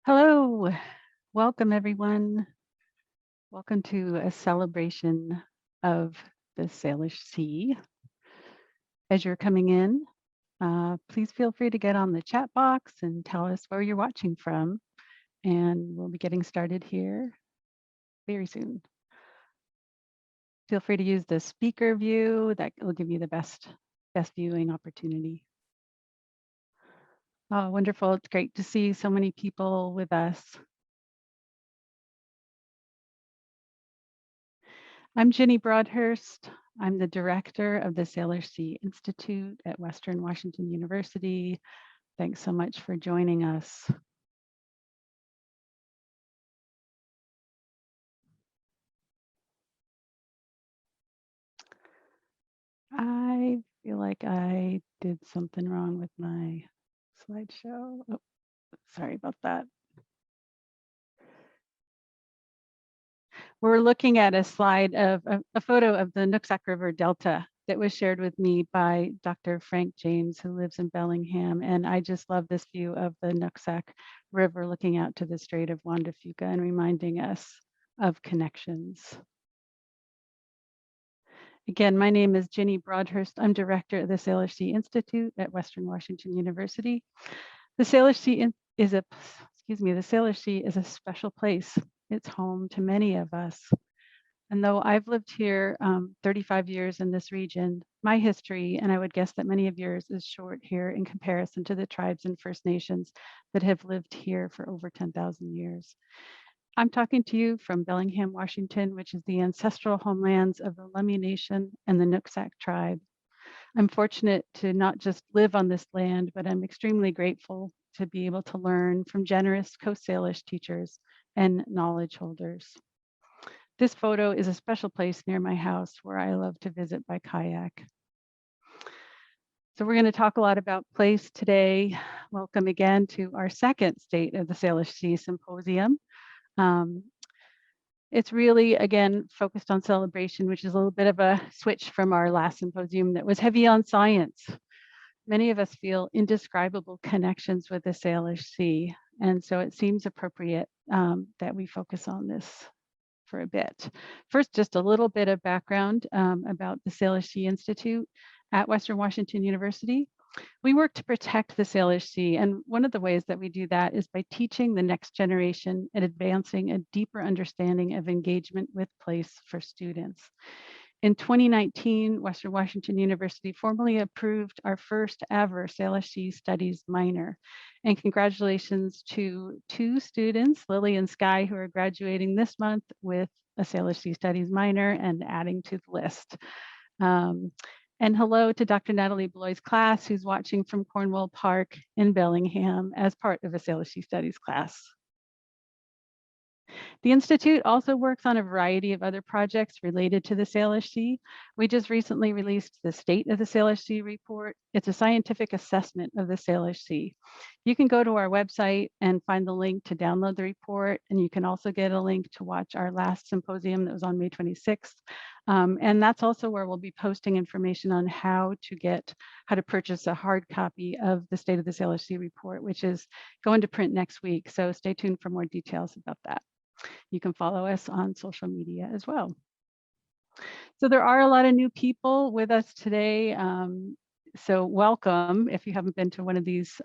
Hello, welcome everyone. Welcome to a celebration of the Salish Sea. As you're coming in, please feel free to get on the chat box and tell us where you're watching from. And we'll be getting started here very soon. Feel free to use the speaker view. That will give you the best viewing opportunity. Oh, wonderful. It's great to see so many people with us. I'm Ginny Broadhurst. I'm the director of the Salish Sea Institute at Western Washington University. Thanks so much for joining us. I feel like I did something wrong with my slideshow. Oh, sorry about that. We're looking at a slide of a photo of the Nooksack River Delta that was shared with me by Dr. Frank James, who lives in Bellingham. And I just love this view of the Nooksack River looking out to the Strait of Juan de Fuca and reminding us of connections. Again, my name is Ginny Broadhurst. I'm director of the Salish Sea Institute at Western Washington University. The Salish Sea is a special place. It's home to many of us. And though I've lived here 35 years in this region, my history, and I would guess that many of yours, is short here in comparison to the tribes and First Nations that have lived here for over 10,000 years. I'm talking to you from Bellingham, Washington, which is the ancestral homelands of the Lummi Nation and the Nooksack tribe. I'm fortunate to not just live on this land, but I'm extremely grateful to be able to learn from generous Coast Salish teachers and knowledge holders. This photo is a special place near my house where I love to visit by kayak. So we're going to talk a lot about place today. Welcome again to our second State of the Salish Sea Symposium. It's really, again, focused on celebration, which is a little bit of a switch from our last symposium that was heavy on science. Many of us feel indescribable connections with the Salish Sea, and so it seems appropriate that we focus on this for a bit. First, just a little bit of background about the Salish Sea Institute at Western Washington University. We work to protect the Salish Sea, and one of the ways that we do that is by teaching the next generation and advancing a deeper understanding of engagement with place for students. In 2019, Western Washington University formally approved our first ever Salish Sea Studies minor. And congratulations to 2 students, Lily and Sky, who are graduating this month with a Salish Sea Studies minor and adding to the list. And hello to Dr. Natalie Bloy's class, who's watching from Cornwall Park in Bellingham as part of a Salish Sea Studies class. The Institute also works on a variety of other projects related to the Salish Sea. We just recently released the State of the Salish Sea report. It's a scientific assessment of the Salish Sea. You can go to our website and find the link to download the report, and you can also get a link to watch our last symposium that was on May 26th. And that's also where we'll be posting information on how to purchase a hard copy of the State of the Salish Sea report, which is going to print next week. So stay tuned for more details about that. You can follow us on social media as well. So there are a lot of new people with us today. So welcome if you haven't been to one of these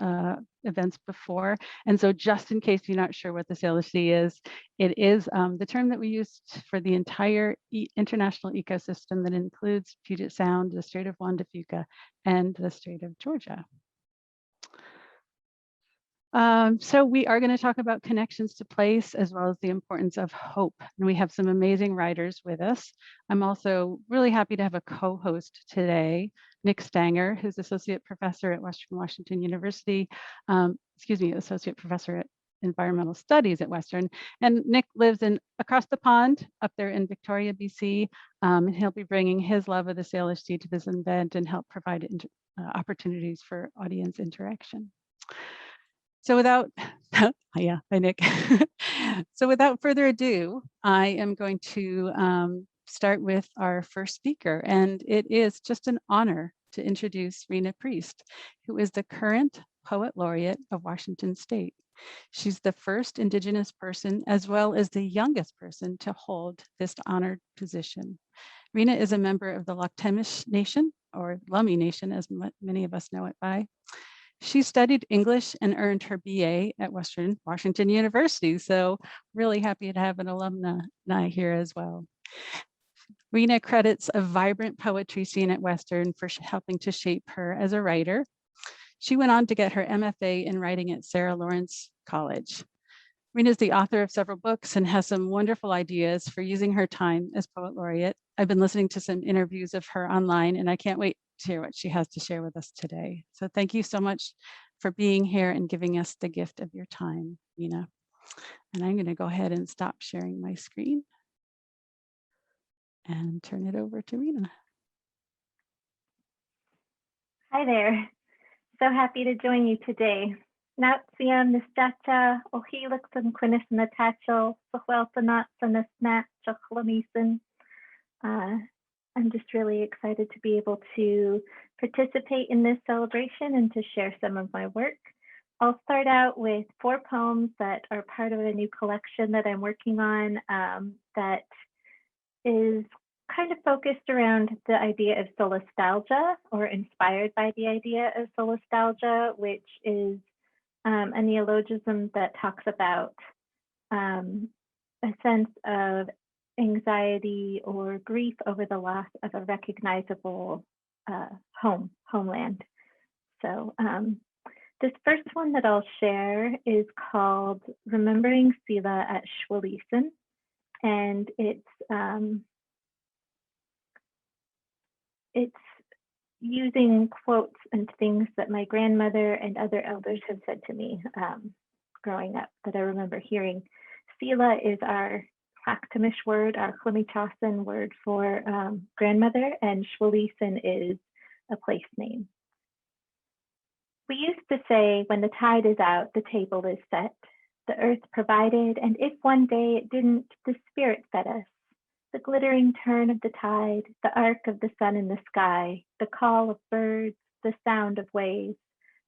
events before. And so just in case you're not sure what the Salish Sea is, it is the term that we use for the entire international ecosystem that includes Puget Sound, the Strait of Juan de Fuca, and the Strait of Georgia. So we are going to talk about connections to place as well as the importance of hope. And we have some amazing writers with us. I'm also really happy to have a co-host today, Nick Spenger, who's Associate Professor at Western Washington University, Associate Professor at Environmental Studies at Western. And Nick lives across the pond up there in Victoria, BC. And he'll be bringing his love of the Salish Sea to this event and help provide opportunities for audience interaction. So without, hi Nick. So without further ado, I am going to start with our first speaker, and it is just an honor to introduce Rena Priest, who is the current Poet Laureate of Washington State. She's the first Indigenous person, as well as the youngest person, to hold this honored position. Rena is a member of the Loktemish Nation, or Lummi Nation, as many of us know it by. She studied English and earned her BA at Western Washington University. So really happy to have an alumni here as well. Rena credits a vibrant poetry scene at Western for helping to shape her as a writer. She went on to get her MFA in writing at Sarah Lawrence College. Rena is the author of several books and has some wonderful ideas for using her time as Poet Laureate. I've been listening to some interviews of her online, and I can't wait to hear what she has to share with us today. So thank you so much for being here and giving us the gift of your time, Rena. And I'm going to go ahead and stop sharing my screen and turn it over to Rena. Hi there. So happy to join you today. Natsiam Nistacha, Ohilixum Quinis Natachel, Schwalisen Nasnat, Schwalisen. I'm just really excited to be able to participate in this celebration and to share some of my work. I'll start out with 4 poems that are part of a new collection that I'm working on that is kind of focused around the idea of solastalgia, or inspired by the idea of solastalgia, which is a neologism that talks about a sense of anxiety or grief over the loss of a recognizable homeland. So this first one that I'll share is called Remembering Sila at Schwalisen, and it's using quotes and things that my grandmother and other elders have said to me growing up that I remember hearing. Sila is our Clacktamish word, our Chlimmichasan word for grandmother, and Schwalisen is a place name. We used to say, when the tide is out, the table is set. The earth provided, and if one day it didn't, the spirit fed us. The glittering turn of the tide, the arc of the sun in the sky, the call of birds, the sound of waves.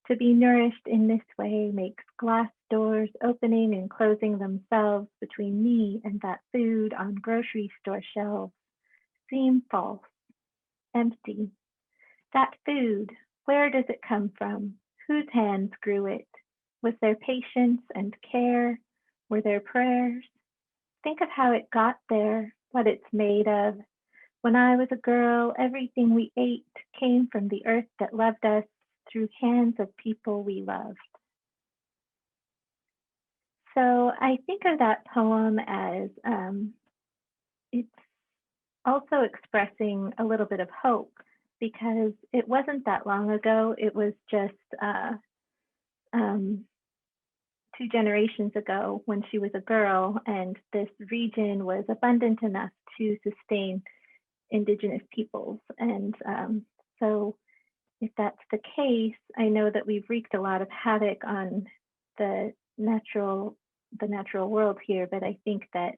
To be nourished in this way makes glass doors opening and closing themselves between me and that food on grocery store shelves seem false, empty. That food, where does it come from? Whose hands grew it? Was there patience and care? Were there prayers? Think of how it got there, what it's made of. When I was a girl, everything we ate came from the earth that loved us through hands of people we loved. So I think of that poem as it's also expressing a little bit of hope, because it wasn't that long ago. It was just 2 generations ago when she was a girl, and this region was abundant enough to sustain Indigenous peoples. And so if that's the case, I know that we've wreaked a lot of havoc on the natural world here, but I think that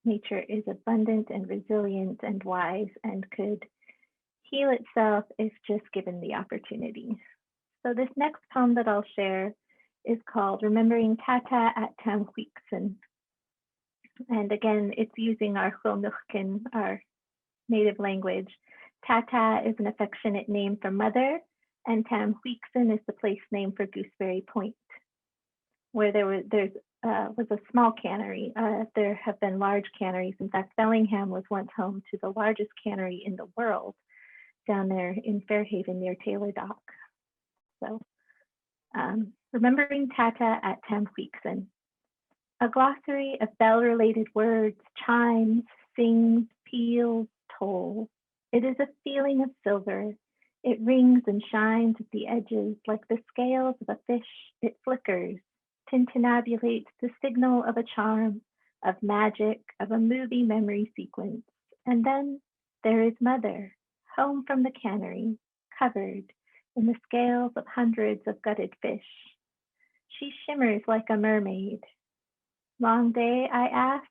nature is abundant and resilient and wise and could heal itself if just given the opportunity. So this next poem that I'll share is called Remembering Tata at Quixon. And again, it's using our Chulnuchkin, our native language. Tata is an affectionate name for mother, and Quixon is the place name for Gooseberry Point, where there was a small cannery. There have been large canneries. In fact, Bellingham was once home to the largest cannery in the world down there in Fairhaven near Taylor Dock. So remembering Tata at Quixon. A glossary of bell-related words, chimes, sings, peals, tolls. It is a feeling of silver. It rings and shines at the edges like the scales of a fish. It flickers, tintinnabulates the signal of a charm, of magic, of a movie memory sequence. And then there is mother, home from the cannery, covered in the scales of hundreds of gutted fish. She shimmers like a mermaid. Long day, I ask?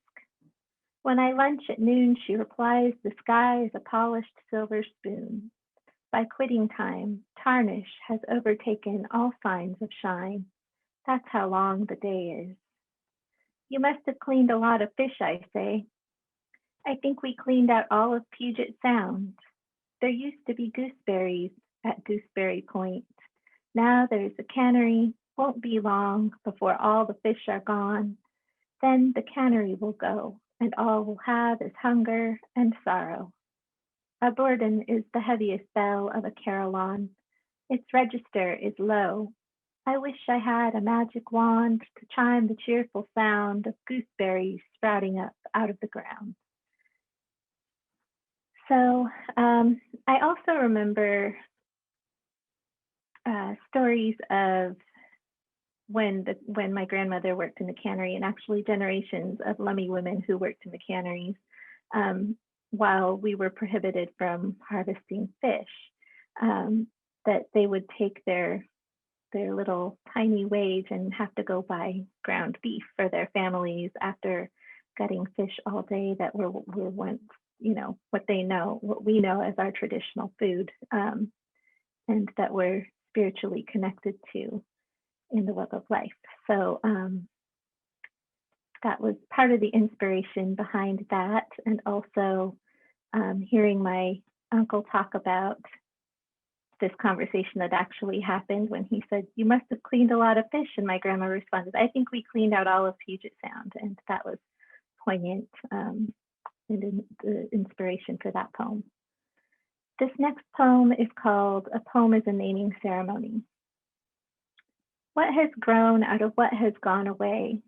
When I lunch at noon, she replies, the sky is a polished silver spoon. By quitting time, tarnish has overtaken all signs of shine. That's how long the day is. You must have cleaned a lot of fish, I say. I think we cleaned out all of Puget Sound. There used to be gooseberries at Gooseberry Point. Now there's a cannery. Won't be long before all the fish are gone. Then the cannery will go, and all we'll have is hunger and sorrow. A burden is the heaviest bell of a carillon. Its register is low. I wish I had a magic wand to chime the cheerful sound of gooseberries sprouting up out of the ground. So I also remember stories of when my grandmother worked in the cannery, and actually generations of Lummi women who worked in the canneries while we were prohibited from harvesting fish, that they would take their little tiny wage and have to go buy ground beef for their families after gutting fish all day that were once, what we know as our traditional food, and that we're spiritually connected to in the web of life. So that was part of the inspiration behind that, and also hearing my uncle talk about this conversation that actually happened when he said, "You must have cleaned a lot of fish," and my grandma responded, "I think we cleaned out all of Puget Sound," and that was poignant and the inspiration for that poem. This next poem is called "A Poem is a Naming Ceremony." What has grown out of what has gone away?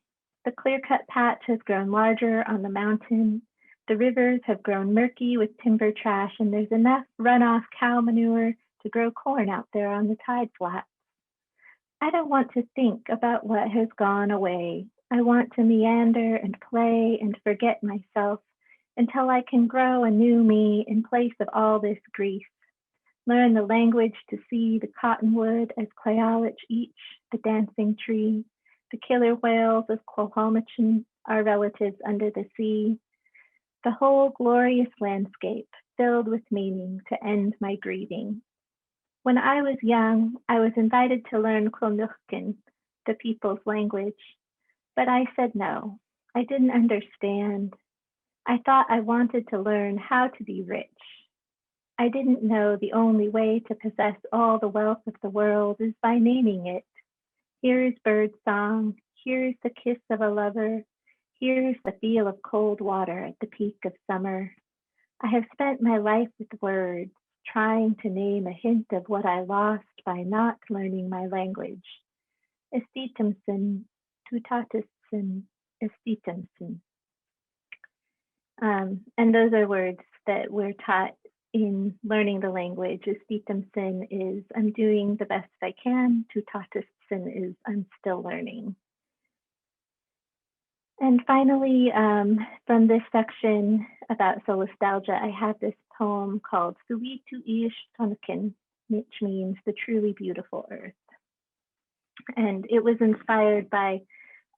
The clear-cut patch has grown larger on the mountain. The rivers have grown murky with timber trash, and there's enough runoff cow manure to grow corn out there on the tide flats. I don't want to think about what has gone away. I want to meander and play and forget myself until I can grow a new me in place of all this grief. Learn the language to see the cottonwood as Clayalich each, the dancing tree, the killer whales of Quahomichan, our relatives under the sea, the whole glorious landscape filled with meaning to end my grieving. When I was young, I was invited to learn Quilnuchkin, the people's language, but I said no. I didn't understand. I thought I wanted to learn how to be rich. I didn't know the only way to possess all the wealth of the world is by naming it. Here is bird song, here is the kiss of a lover, here is the feel of cold water at the peak of summer. I have spent my life with words, trying to name a hint of what I lost by not learning my language. Estitemsen, tutatesen, estitemsen. And those are words that we're taught in learning the language. Estitemsen is I'm doing the best I can. Tutatesen is I'm still learning. And finally, from this section about solastalgia, I have this poem called Suitu Ish Tonkin, which means the truly beautiful earth. And it was inspired by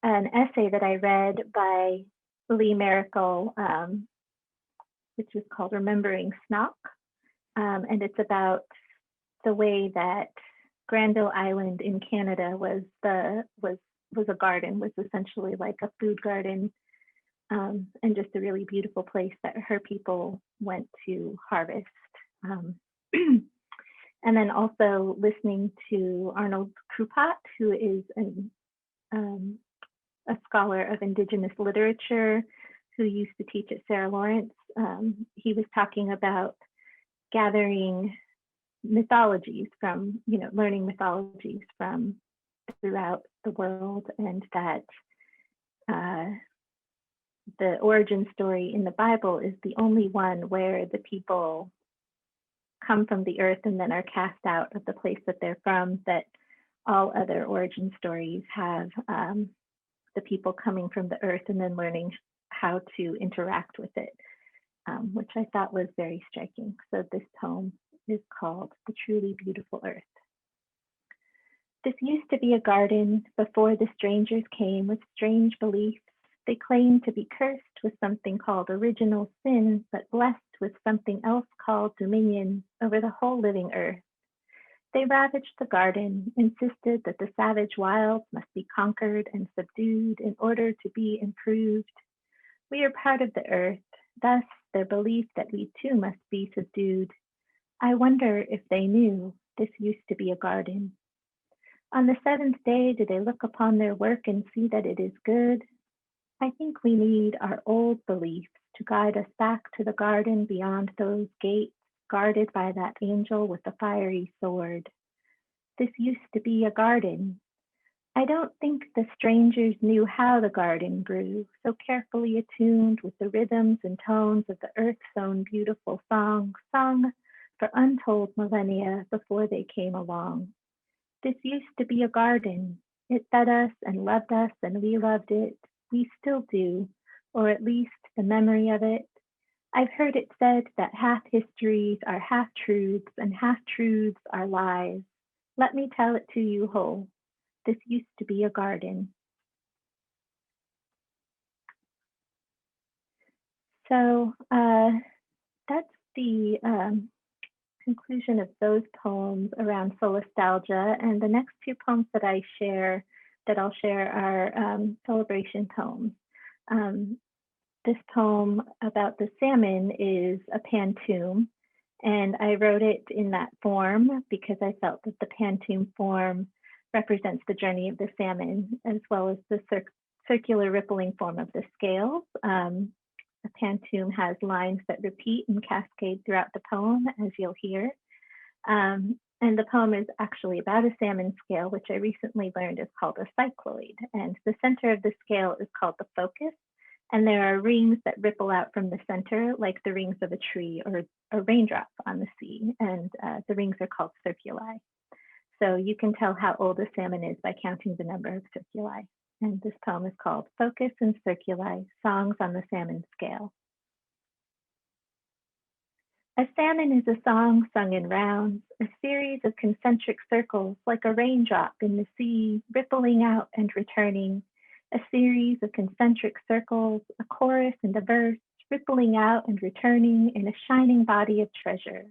an essay that I read by Lee Miracle, which is called Remembering Snock. And it's about the way that Granville Island in Canada was a garden, was essentially like a food garden, and just a really beautiful place that her people went to harvest. And then also listening to Arnold Krupat, who is a scholar of Indigenous literature who used to teach at Sarah Lawrence. He was talking about gathering mythologies from, learning mythologies from throughout the world, and that the origin story in the Bible is the only one where the people come from the earth and then are cast out of the place that they're from, that all other origin stories have the people coming from the earth and then learning how to interact with it, which I thought was very striking. So this poem is called The Truly Beautiful Earth. This used to be a garden before the strangers came with strange beliefs. They claimed to be cursed with something called original sin, but blessed with something else called dominion over the whole living earth. They ravaged the garden, insisted that the savage wilds must be conquered and subdued in order to be improved. We are part of the earth, thus their belief that we too must be subdued. I wonder if they knew this used to be a garden. On the seventh day, do they look upon their work and see that it is good? I think we need our old beliefs to guide us back to the garden beyond those gates, guarded by that angel with the fiery sword. This used to be a garden. I don't think the strangers knew how the garden grew, so carefully attuned with the rhythms and tones of the earth-sown beautiful song, sung for untold millennia before they came along. This used to be a garden. It fed us and loved us, and we loved it. We still do, or at least the memory of it. I've heard it said that half histories are half truths and half truths are lies. Let me tell it to you whole. This used to be a garden. So that's the conclusion of those poems around solastalgia. And the next two poems that I'll share are celebration poems. This poem about the salmon is a pantoum, and I wrote it in that form because I felt that the pantoum form represents the journey of the salmon, as well as the circular rippling form of the scales. The pantoum has lines that repeat and cascade throughout the poem, as you'll hear. And the poem is actually about a salmon scale, which I recently learned is called a cycloid. And the center of the scale is called the focus. And there are rings that ripple out from the center, like the rings of a tree or a raindrop on the sea. And the rings are called circuli. So you can tell how old a salmon is by counting the number of circuli. And this poem is called Focus and Circuli, Songs on the Salmon Scale. A salmon is a song sung in rounds, a series of concentric circles like a raindrop in the sea, rippling out and returning, a series of concentric circles, a chorus and a verse, rippling out and returning in a shining body of treasure.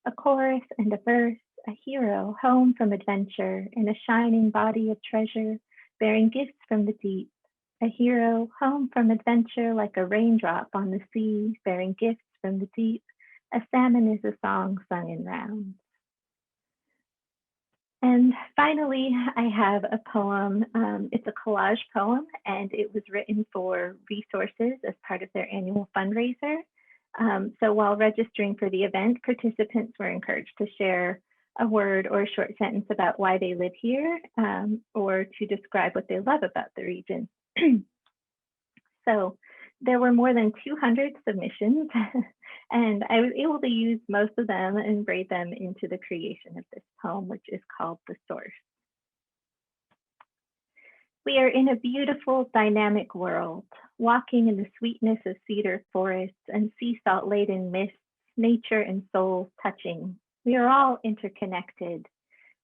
A chorus and a verse, a hero home from adventure in a shining body of treasure, bearing gifts from the deep. A hero home from adventure like a raindrop on the sea, bearing gifts from the deep. A salmon is a song sung in rounds. And finally, I have a poem. It's a collage poem, and it was written for resources as part of their annual fundraiser. So while registering for the event, participants were encouraged to share a word or a short sentence about why they live here, or to describe what they love about the region. So there were more than 200 submissions, and I was able to use most of them and braid them into the creation of this poem, which is called The Source. We are in a beautiful, dynamic world, walking in the sweetness of cedar forests and sea salt-laden mists, nature and souls touching. We are all interconnected.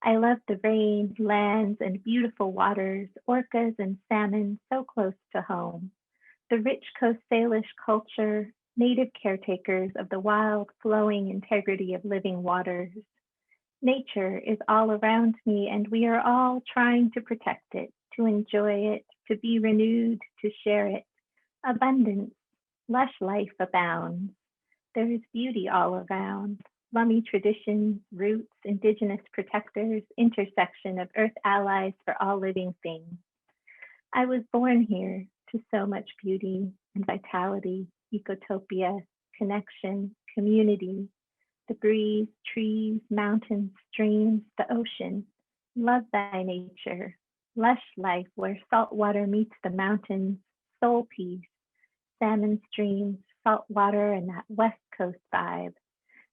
I love the rain, lands, and beautiful waters, orcas and salmon so close to home. The rich Coast Salish culture, native caretakers of the wild, flowing integrity of living waters. Nature is all around me, and we are all trying to protect it, to enjoy it, to be renewed, to share it. Abundance, lush life abounds. There is beauty all around. Lummi traditions, roots, indigenous protectors, intersection of earth allies for all living things. I was born here to so much beauty and vitality, ecotopia, connection, community, the breeze, trees, mountains, streams, the ocean. Love thy nature, lush life where salt water meets the mountains, soul peace, salmon streams, salt water, and that West Coast vibe.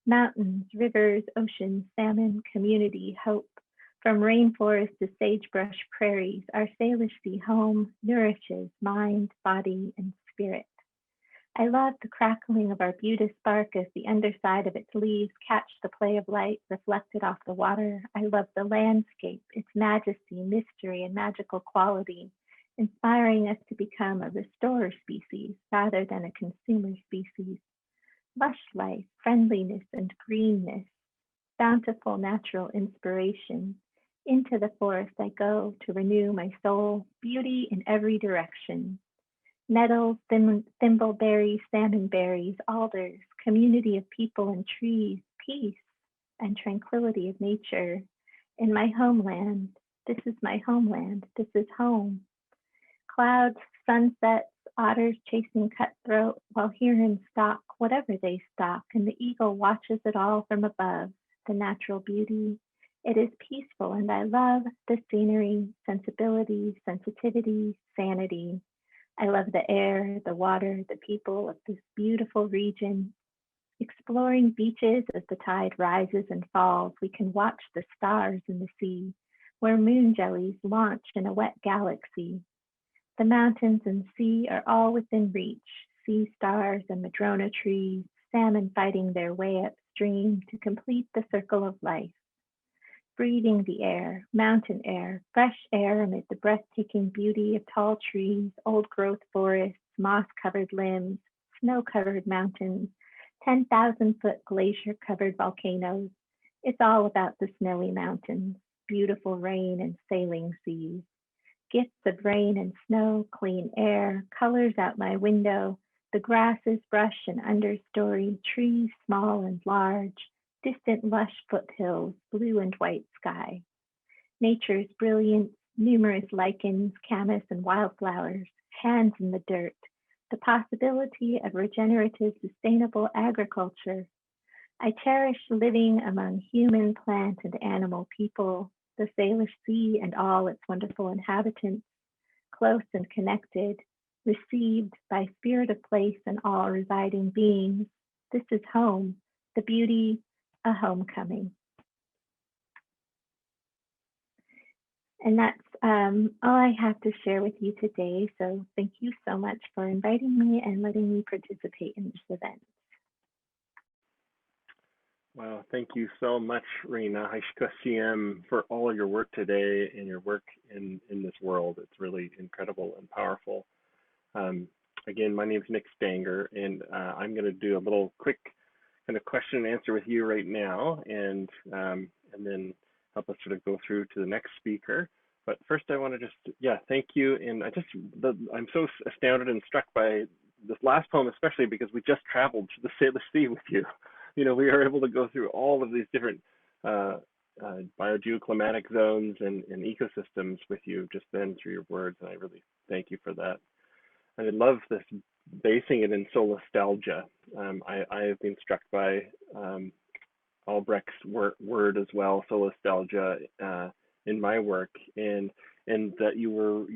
Mountains, rivers, oceans, salmon, community, hope. From rainforest to sagebrush prairies, our Salish Sea home nourishes mind, body, and spirit. I love the crackling of arbutus bark as the underside of its leaves catch the play of light reflected off the water. I love the landscape, its majesty, mystery, and magical quality, inspiring us to become a restorer species rather than a consumer species. lush life, friendliness, and greenness, bountiful natural inspiration. Into the forest I go to renew my soul, beauty in every direction. Nettles, thimbleberries, salmonberries, alders, community of people and trees, peace and tranquility of nature. In my homeland, this is my homeland, this is home. Clouds, sunsets, otters chasing cutthroat, while herons stalk whatever they stalk, and the eagle watches it all from above, the natural beauty. It is peaceful, and I love the scenery, sensibility, sensitivity, sanity. I love the air, the water, the people of this beautiful region. Exploring beaches as the tide rises and falls, we can watch the stars in the sea, where moon jellies launch in a wet galaxy. The mountains and sea are all within reach, sea stars and madrona trees, salmon fighting their way upstream to complete the circle of life. Breathing the air, mountain air, fresh air amid the breathtaking beauty of tall trees, old growth forests, moss-covered limbs, snow-covered mountains, 10,000-foot glacier-covered volcanoes. It's all about the snowy mountains, beautiful rain and sailing seas. Gifts of rain and snow, clean air, colors out my window, the grasses, brush and understory, trees small and large, distant lush foothills, blue and white sky. Nature's brilliance, numerous lichens, camas and wildflowers, hands in the dirt, the possibility of regenerative, sustainable agriculture. I cherish living among human, plant, and animal people, the Salish Sea and all its wonderful inhabitants, close and connected, received by spirit of place and all residing beings. This is home, the beauty, a homecoming. And that's all I have to share with you today. So thank you so much for inviting me and letting me participate in this event. Wow, thank you so much, Rena Haishkasiem, for all your work today and your work in this world. It's really incredible and powerful. Again, my name is Nick Spenger, and I'm going to do a little quick kind of question and answer with you right now, and then help us sort of go through to the next speaker. But first, I want to just, thank you. And I'm so astounded and struck by this last poem, especially because we just traveled to the Salish Sea with you. You know, we are able to go through all of these different biogeoclimatic zones and ecosystems with you just then through your words, and I really thank you for that. I love this, basing it in solastalgia. I have been struck by Albrecht's word as well, solastalgia, in my work, and that you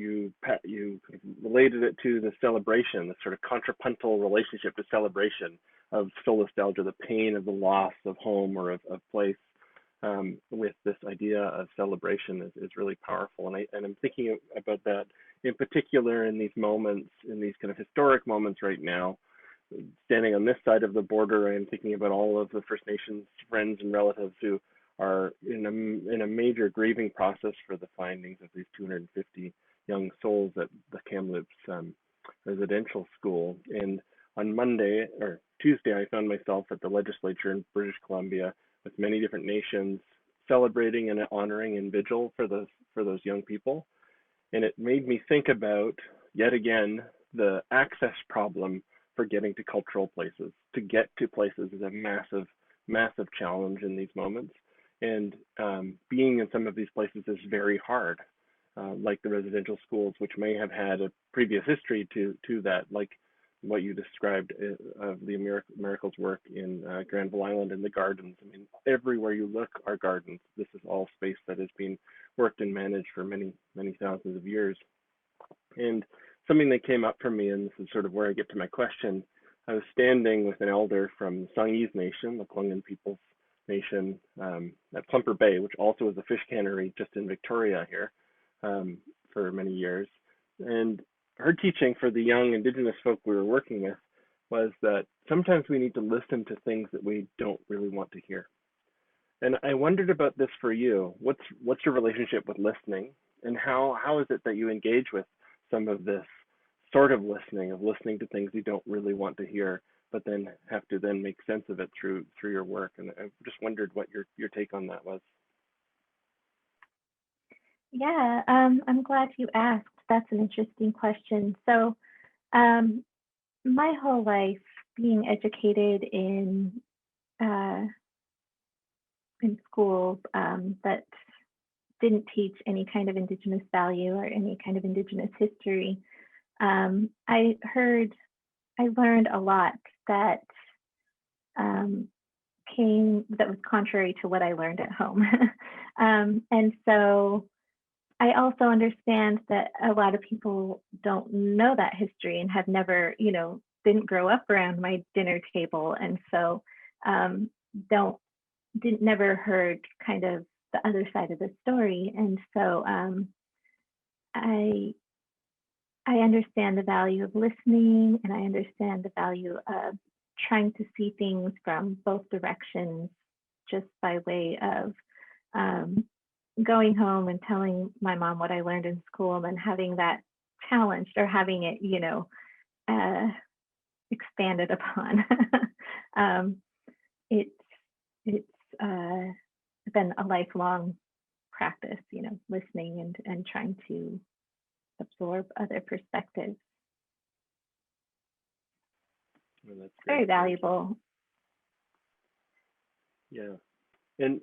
related it to the celebration, the sort of contrapuntal relationship to celebration of solastalgia, the pain of the loss of home or of place, with this idea of celebration is really powerful. And I'm thinking about that in particular in these moments, in these kind of historic moments right now. Standing on this side of the border, I am thinking about all of the First Nations friends and relatives who are in a major grieving process for the findings of these 250 young souls at the Kamloops residential school. And on Monday or Tuesday, I found myself at the legislature in British Columbia with many different nations celebrating and honoring in vigil for those young people. And it made me think about, yet again, the access problem for getting to cultural places. To get to places is a massive, massive challenge in these moments. And being in some of these places is very hard, like the residential schools, which may have had a previous history to that, like what you described of the Miracles work in Granville Island and the gardens. I mean, everywhere you look are gardens. This is all space that has been worked and managed for many, many thousands of years. And something that came up for me, and this is sort of where I get to my question, I was standing with an elder from the Songhees Nation, the Kwanghan People's Nation, at Plumper Bay, which also is a fish cannery just in Victoria here, for many years. And her teaching for the young Indigenous folk we were working with was that sometimes we need to listen to things that we don't really want to hear. And I wondered about this for you. What's your relationship with listening, and how is it that you engage with some of this sort of listening to things you don't really want to hear, but then have to then make sense of it through your work. And I just wondered what your take on that was. Yeah, I'm glad you asked. That's an interesting question. So my whole life being educated in schools that didn't teach any kind of Indigenous value or any kind of Indigenous history, I learned a lot that that was contrary to what I learned at home. And so I also understand that a lot of people don't know that history and have never, didn't grow up around my dinner table. And so never heard kind of the other side of the story. And so I understand the value of listening, and I understand the value of trying to see things from both directions, just by way of going home and telling my mom what I learned in school, and then having that challenged or having it, expanded upon. It's been a lifelong practice, listening and trying to absorb other perspectives. Well, that's very valuable. Yeah. And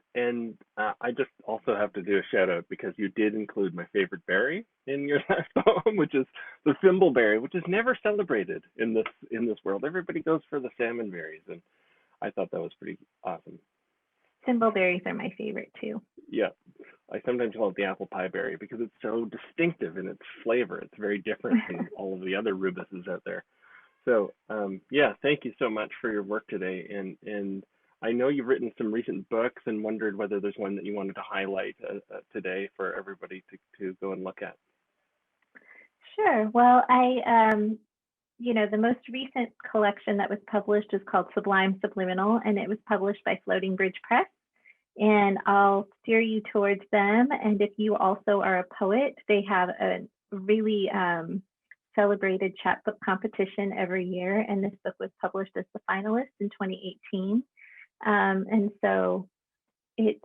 I just also have to do a shout out, because you did include my favorite berry in your last poem, which is the thimbleberry, which is never celebrated in this world. Everybody goes for the salmon berries, and I thought that was pretty awesome. Thimbleberries are my favorite too. Yeah, I sometimes call it the apple pie berry because it's so distinctive in its flavor. It's very different from all of the other rubuses out there. So yeah, thank you so much for your work today. And I know you've written some recent books, and wondered whether there's one that you wanted to highlight today for everybody to go and look at. Sure. Well, the most recent collection that was published is called Sublime Subliminal, and it was published by Floating Bridge Press. And I'll steer you towards them. And if you also are a poet, they have a really celebrated chapbook competition every year. And this book was published as the finalist in 2018. And so it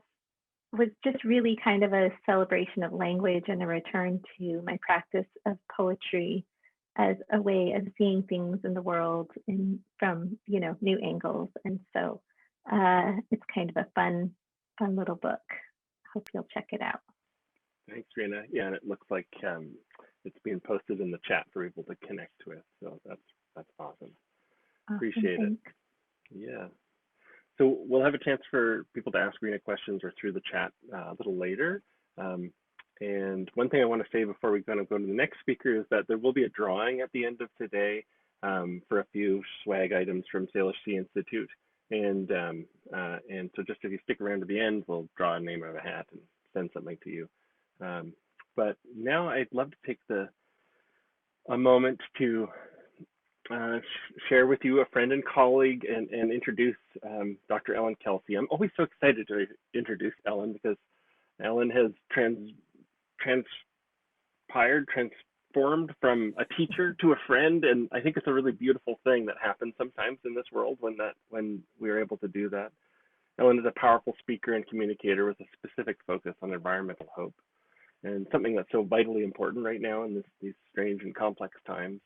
was just really kind of a celebration of language and a return to my practice of poetry as a way of seeing things in the world from new angles. And so it's kind of a fun little book. Hope you'll check it out. Thanks, Rena. Yeah, and it looks like it's being posted in the chat for people to connect with. So that's awesome. Appreciate it. Yeah. So we'll have a chance for people to ask Rena questions or through the chat a little later. And one thing I want to say before we kind of go to the next speaker is that there will be a drawing at the end of today for a few swag items from Salish Sea Institute. And so just if you stick around to the end, we'll draw a name out of a hat and send something to you. But now I'd love to take a moment to share with you a friend and colleague and introduce Dr. Ellen Kelsey. I'm always so excited to introduce Ellen, because Ellen has transformed from a teacher to a friend, and I think it's a really beautiful thing that happens sometimes in this world when we're able to do that. Ellen is a powerful speaker and communicator with a specific focus on environmental hope, and something that's so vitally important right now in these strange and complex times.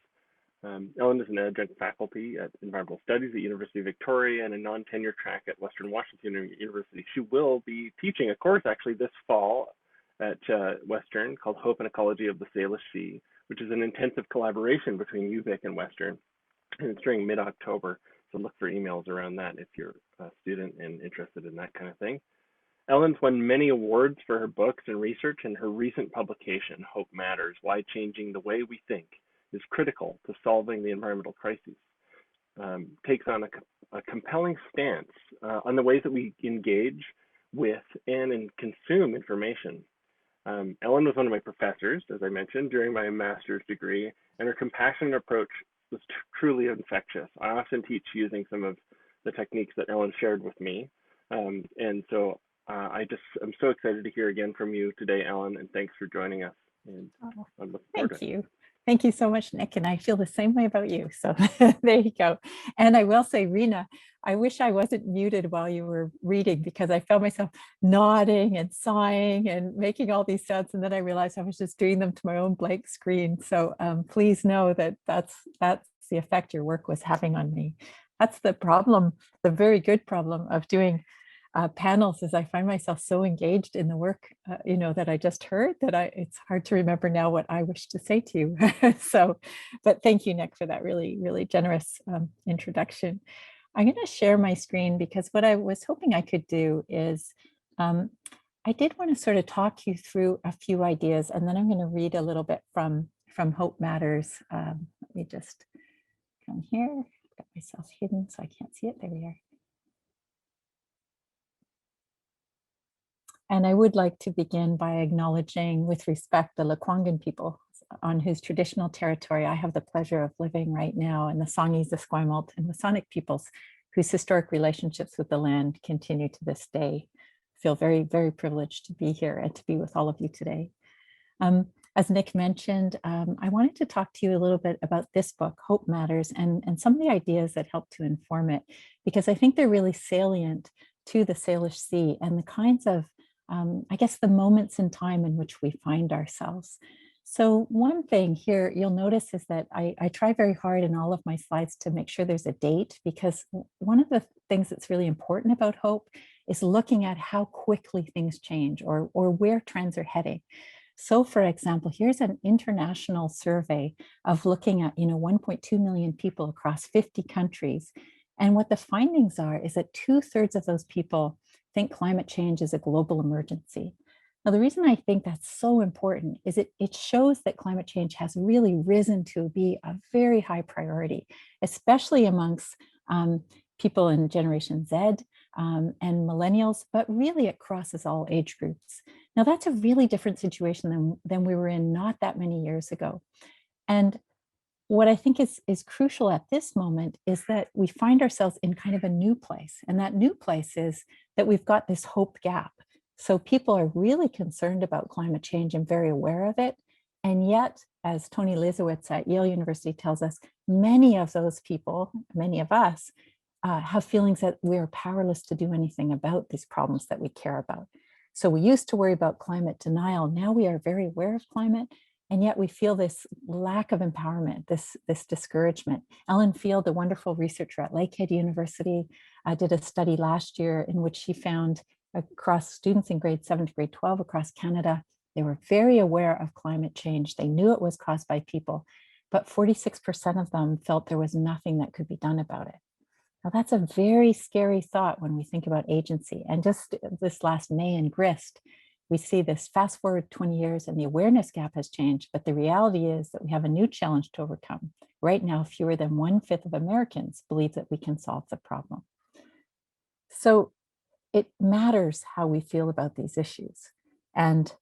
Ellen is an adjunct faculty at Environmental Studies at University of Victoria and a non-tenure track at Western Washington University. She will be teaching a course actually this fall at Western called Hope and Ecology of the Salish Sea, which is an intensive collaboration between UVic and Western. And it's during mid-October, so look for emails around that if you're a student and interested in that kind of thing. Ellen's won many awards for her books and research, and her recent publication, Hope Matters: Why Changing the Way We Think is Critical to Solving the Environmental Crisis, takes on a compelling stance on the ways that we engage with and consume information. Ellen was one of my professors, as I mentioned, during my master's degree, and her compassionate approach was truly infectious. I often teach using some of the techniques that Ellen shared with me. And so I'm so excited to hear again from you today, Ellen, and thanks for joining us. And I look forward to it. Thank you so much, Nick. And I feel the same way about you. So there you go. And I will say, Rena, I wish I wasn't muted while you were reading, because I felt myself nodding and sighing and making all these sounds. And then I realized I was just doing them to my own blank screen. So please know that that's the effect your work was having on me. That's the problem, the very good problem of doing panels, is I find myself so engaged in the work, that I just heard, that it's hard to remember now what I wish to say to you. So, but thank you, Nick, for that really, really generous introduction. I'm going to share my screen because what I was hoping I could do is, I did want to sort of talk you through a few ideas, and then I'm going to read a little bit from Hope Matters. Let me just come here. I've got myself hidden so I can't see it. There we are. And I would like to begin by acknowledging with respect the Lekwungen people on whose traditional territory I have the pleasure of living right now, and the Songhees, the Esquimalt, and Wasanic peoples whose historic relationships with the land continue to this day. I feel very, very privileged to be here and to be with all of you today. As Nick mentioned, I wanted to talk to you a little bit about this book, Hope Matters, and some of the ideas that help to inform it, because I think they're really salient to the Salish Sea and the kinds of I guess the moments in time in which we find ourselves. So one thing here you'll notice is that I try very hard in all of my slides to make sure there's a date, because one of the things that's really important about hope is looking at how quickly things change or where trends are heading. So for example, here's an international survey of looking at 1.2 million people across 50 countries. And what the findings are is that 2/3 of those people think climate change is a global emergency. Now, the reason I think that's so important is it shows that climate change has really risen to be a very high priority, especially amongst people in Generation Z and millennials, but really it crosses all age groups. Now, that's a really different situation than we were in not that many years ago. And what I think is crucial at this moment is that we find ourselves in kind of a new place. And that new place is that we've got this hope gap. So people are really concerned about climate change and very aware of it. And yet, as Tony Lizowitz at Yale University tells us, many of those people, many of us, have feelings that we're powerless to do anything about these problems that we care about. So we used to worry about climate denial. Now we are very aware of climate. And yet we feel this lack of empowerment, this discouragement. Ellen Field, a wonderful researcher at Lakehead University, did a study last year in which she found across students in grade 7 to grade 12 across Canada, they were very aware of climate change. They knew it was caused by people, but 46% of them felt there was nothing that could be done about it. Now that's a very scary thought when we think about agency. And just this last May in Grist, we see this fast forward 20 years and the awareness gap has changed, but the reality is that we have a new challenge to overcome. Right now, fewer than 1/5 of Americans believe that we can solve the problem. So it matters how we feel about these issues. And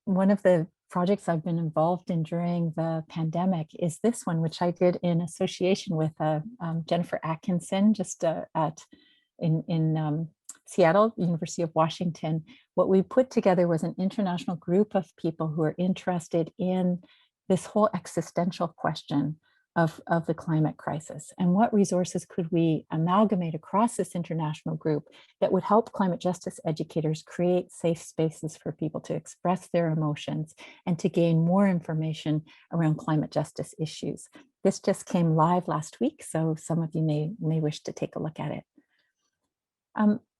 one of the projects I've been involved in during the pandemic is this one, which I did in association with Jennifer Atkinson, just in Seattle, University of Washington. What we put together was an international group of people who are interested in this whole existential question of the climate crisis, and what resources could we amalgamate across this international group that would help climate justice educators create safe spaces for people to express their emotions and to gain more information around climate justice issues. This just came live last week, so some of you may wish to take a look at it.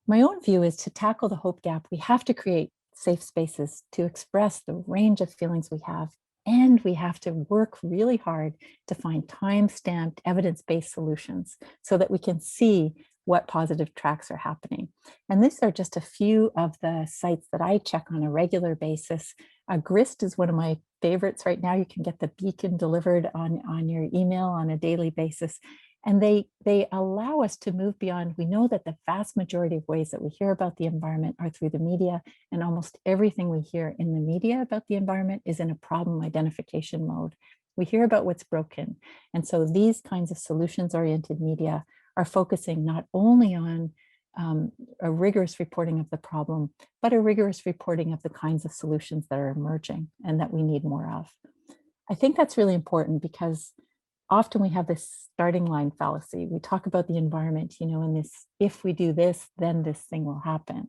My own view is to tackle the hope gap, we have to create safe spaces to express the range of feelings we have, and we have to work really hard to find time-stamped, evidence-based solutions so that we can see what positive tracks are happening. And these are just a few of the sites that I check on a regular basis. Grist is one of my favorites right now. You can get the beacon delivered on your email on a daily basis. And they allow us to move beyond. We know that the vast majority of ways that we hear about the environment are through the media, and almost everything we hear in the media about the environment is in a problem identification mode. We hear about what's broken. And so these kinds of solutions-oriented media are focusing not only on a rigorous reporting of the problem, but a rigorous reporting of the kinds of solutions that are emerging and that we need more of. I think that's really important because often we have this starting line fallacy. We talk about the environment, in this, if we do this, then this thing will happen.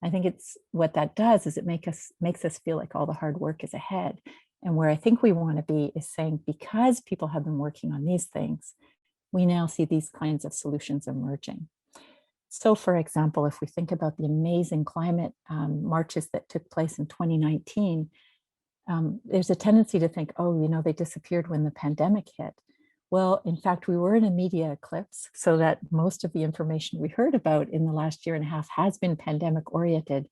I think it's what that does is it makes us feel like all the hard work is ahead. And where I think we want to be is saying, because people have been working on these things, we now see these kinds of solutions emerging. So for example, if we think about the amazing climate marches that took place in 2019, there's a tendency to think, oh, they disappeared when the pandemic hit. Well, in fact, we were in a media eclipse, so that most of the information we heard about in the last year and a half has been pandemic oriented.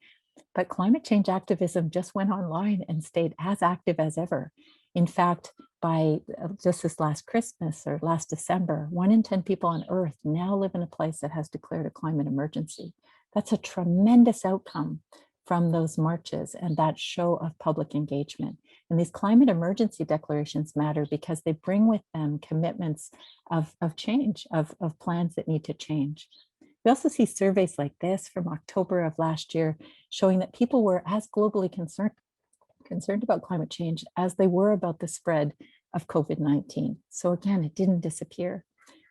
But climate change activism just went online and stayed as active as ever. In fact, by just this last Christmas or last December, 1 in 10 people on Earth now live in a place that has declared a climate emergency. That's a tremendous outcome from those marches and that show of public engagement. And these climate emergency declarations matter because they bring with them commitments of change, of plans that need to change. We also see surveys like this from October of last year showing that people were as globally concerned about climate change as they were about the spread of COVID-19. So again, it didn't disappear.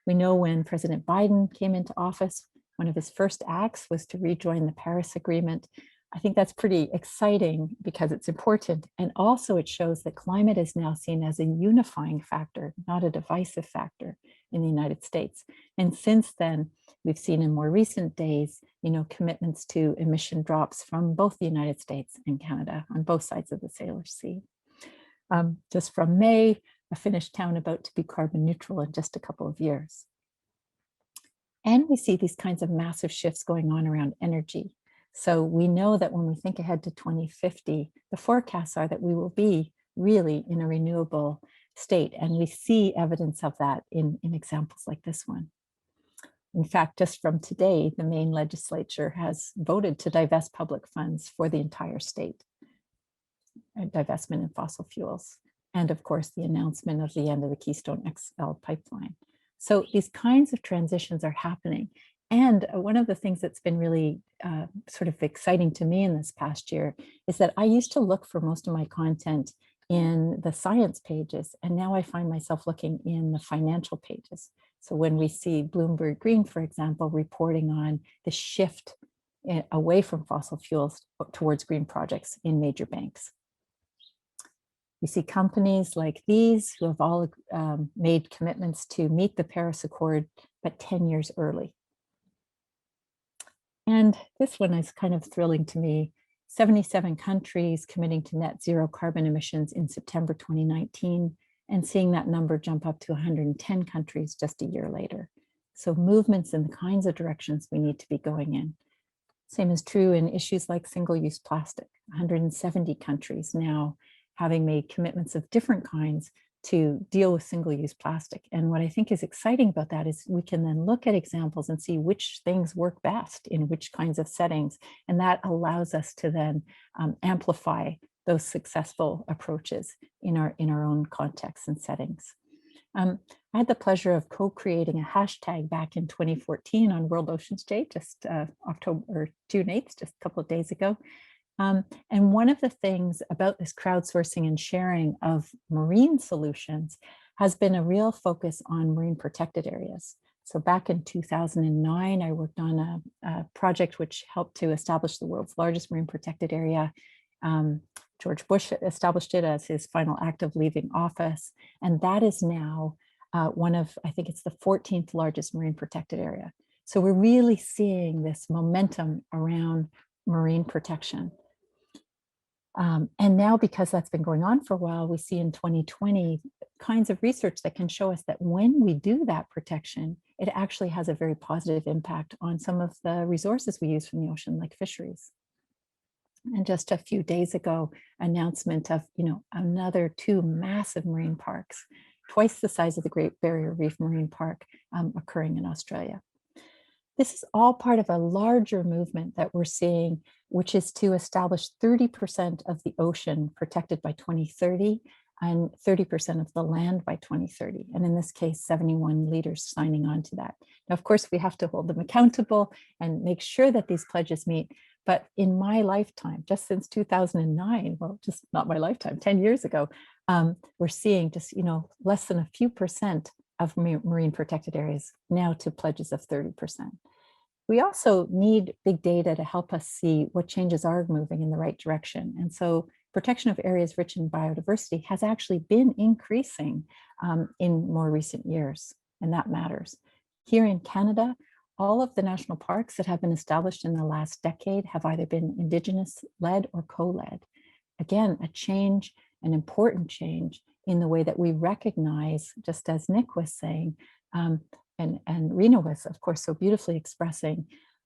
We know when President Biden came into office, one of his first acts was to rejoin the Paris Agreement. I think that's pretty exciting because it's important. And also it shows that climate is now seen as a unifying factor, not a divisive factor in the United States. And since then, we've seen in more recent days, commitments to emission drops from both the United States and Canada on both sides of the Salish Sea. Just from May, a Finnish town about to be carbon neutral in just a couple of years. And we see these kinds of massive shifts going on around energy. So we know that when we think ahead to 2050, the forecasts are that we will be really in a renewable state. And we see evidence of that in examples like this one. In fact, just from today, the Maine legislature has voted to divest public funds for the entire state, divestment in fossil fuels. And of course, the announcement of the end of the Keystone XL pipeline. So these kinds of transitions are happening. And one of the things that's been really sort of exciting to me in this past year is that I used to look for most of my content in the science pages, and now I find myself looking in the financial pages. So when we see Bloomberg Green, for example, reporting on the shift away from fossil fuels towards green projects in major banks. We see companies like these who have all made commitments to meet the Paris Accord, but 10 years early. And this one is kind of thrilling to me. 77 countries committing to net zero carbon emissions in September 2019, and seeing that number jump up to 110 countries just a year later. So movements in the kinds of directions we need to be going in. Same is true in issues like single-use plastic. 170 countries now having made commitments of different kinds to deal with single-use plastic. And what I think is exciting about that is we can then look at examples and see which things work best in which kinds of settings. And that allows us to then amplify those successful approaches in our own contexts and settings. I had the pleasure of co-creating a hashtag back in 2014 on World Oceans Day, just June 8th, just a couple of days ago. And one of the things about this crowdsourcing and sharing of marine solutions has been a real focus on marine protected areas. So back in 2009, I worked on a project which helped to establish the world's largest marine protected area. George Bush established it as his final act of leaving office. And that is now one of, I think it's the 14th largest marine protected area. So we're really seeing this momentum around marine protection. And now, because that's been going on for a while, we see in 2020 kinds of research that can show us that when we do that protection, it actually has a very positive impact on some of the resources we use from the ocean, like fisheries. And just a few days ago, announcement of another 2 massive marine parks, twice the size of the Great Barrier Reef Marine Park, occurring in Australia. This is all part of a larger movement that we're seeing, which is to establish 30% of the ocean protected by 2030 and 30% of the land by 2030. And in this case, 71 leaders signing on to that. Now, of course, we have to hold them accountable and make sure that these pledges meet, But in my lifetime, just since 2009, well, just not my lifetime, 10 years ago, we're seeing just, less than a few percent of marine protected areas now to pledges of 30%. We also need big data to help us see what changes are moving in the right direction. And so protection of areas rich in biodiversity has actually been increasing in more recent years, and that matters. Here in Canada, all of the national parks that have been established in the last decade have either been Indigenous-led or co-led. Again, a change, an important change in the way that we recognize, just as Nick was saying, and Rena was, of course, so beautifully expressing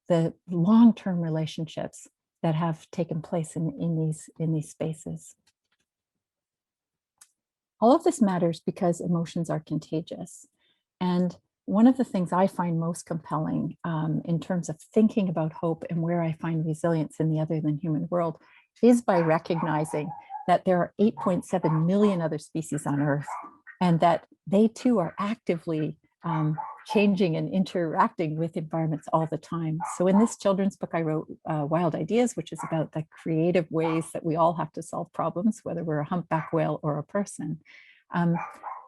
the long-term relationships that have taken place in these spaces. All of this matters because emotions are contagious. And one of the things I find most compelling in terms of thinking about hope and where I find resilience in the other than human world is by recognizing that there are 8.7 million other species on Earth, and that they too are actively changing and interacting with environments all the time. So in this children's book, I wrote Wild Ideas, which is about the creative ways that we all have to solve problems, whether we're a humpback whale or a person.